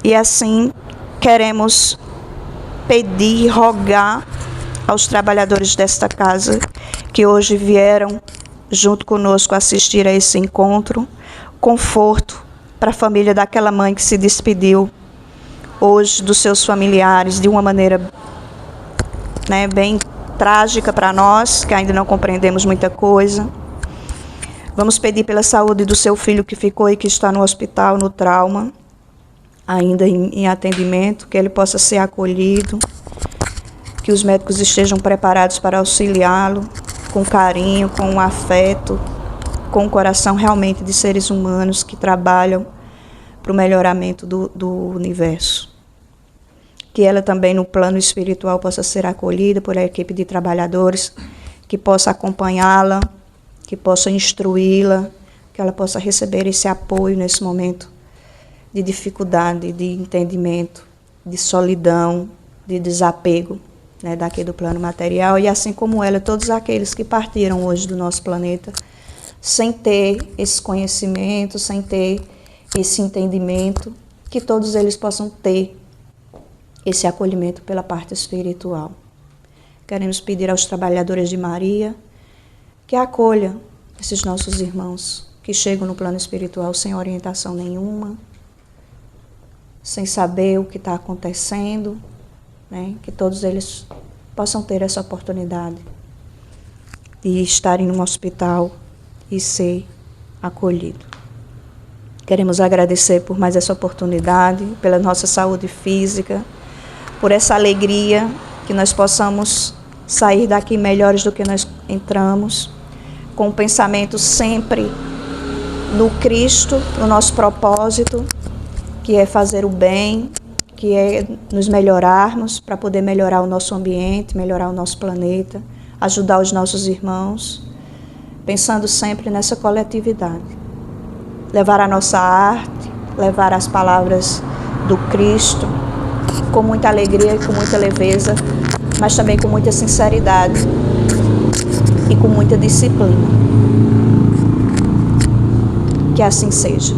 E assim queremos pedir, rogar aos trabalhadores desta casa que hoje vieram junto conosco assistir a esse encontro, conforto para a família daquela mãe que se despediu hoje dos seus familiares de uma maneira, né, bem trágica para nós, que ainda não compreendemos muita coisa. Vamos pedir pela saúde do seu filho que ficou e que está no hospital, no trauma, ainda em atendimento, que ele possa ser acolhido, que os médicos estejam preparados para auxiliá-lo com carinho, com afeto, com o coração realmente de seres humanos que trabalham para o melhoramento do universo. Que ela também, no plano espiritual, possa ser acolhida por a equipe de trabalhadores, que possa acompanhá-la, que possa instruí-la, que ela possa receber esse apoio nesse momento de dificuldade, de entendimento, de solidão, de desapego, né, daqui do plano material, e assim como ela, todos aqueles que partiram hoje do nosso planeta, sem ter esse conhecimento, sem ter esse entendimento, que todos eles possam ter esse acolhimento pela parte espiritual. Queremos pedir aos trabalhadores de Maria que acolham esses nossos irmãos que chegam no plano espiritual sem orientação nenhuma, sem saber o que está acontecendo, né? Que todos eles possam ter essa oportunidade de estarem num hospital e ser acolhido. Queremos agradecer por mais essa oportunidade, pela nossa saúde física, por essa alegria, que nós possamos sair daqui melhores do que nós entramos, com o pensamento sempre no Cristo, no nosso propósito, que é fazer o bem, que é nos melhorarmos para poder melhorar o nosso ambiente, melhorar o nosso planeta, ajudar os nossos irmãos, pensando sempre nessa coletividade. Levar a nossa arte, levar as palavras do Cristo, com muita alegria e com muita leveza, mas também com muita sinceridade e com muita disciplina. Que assim seja.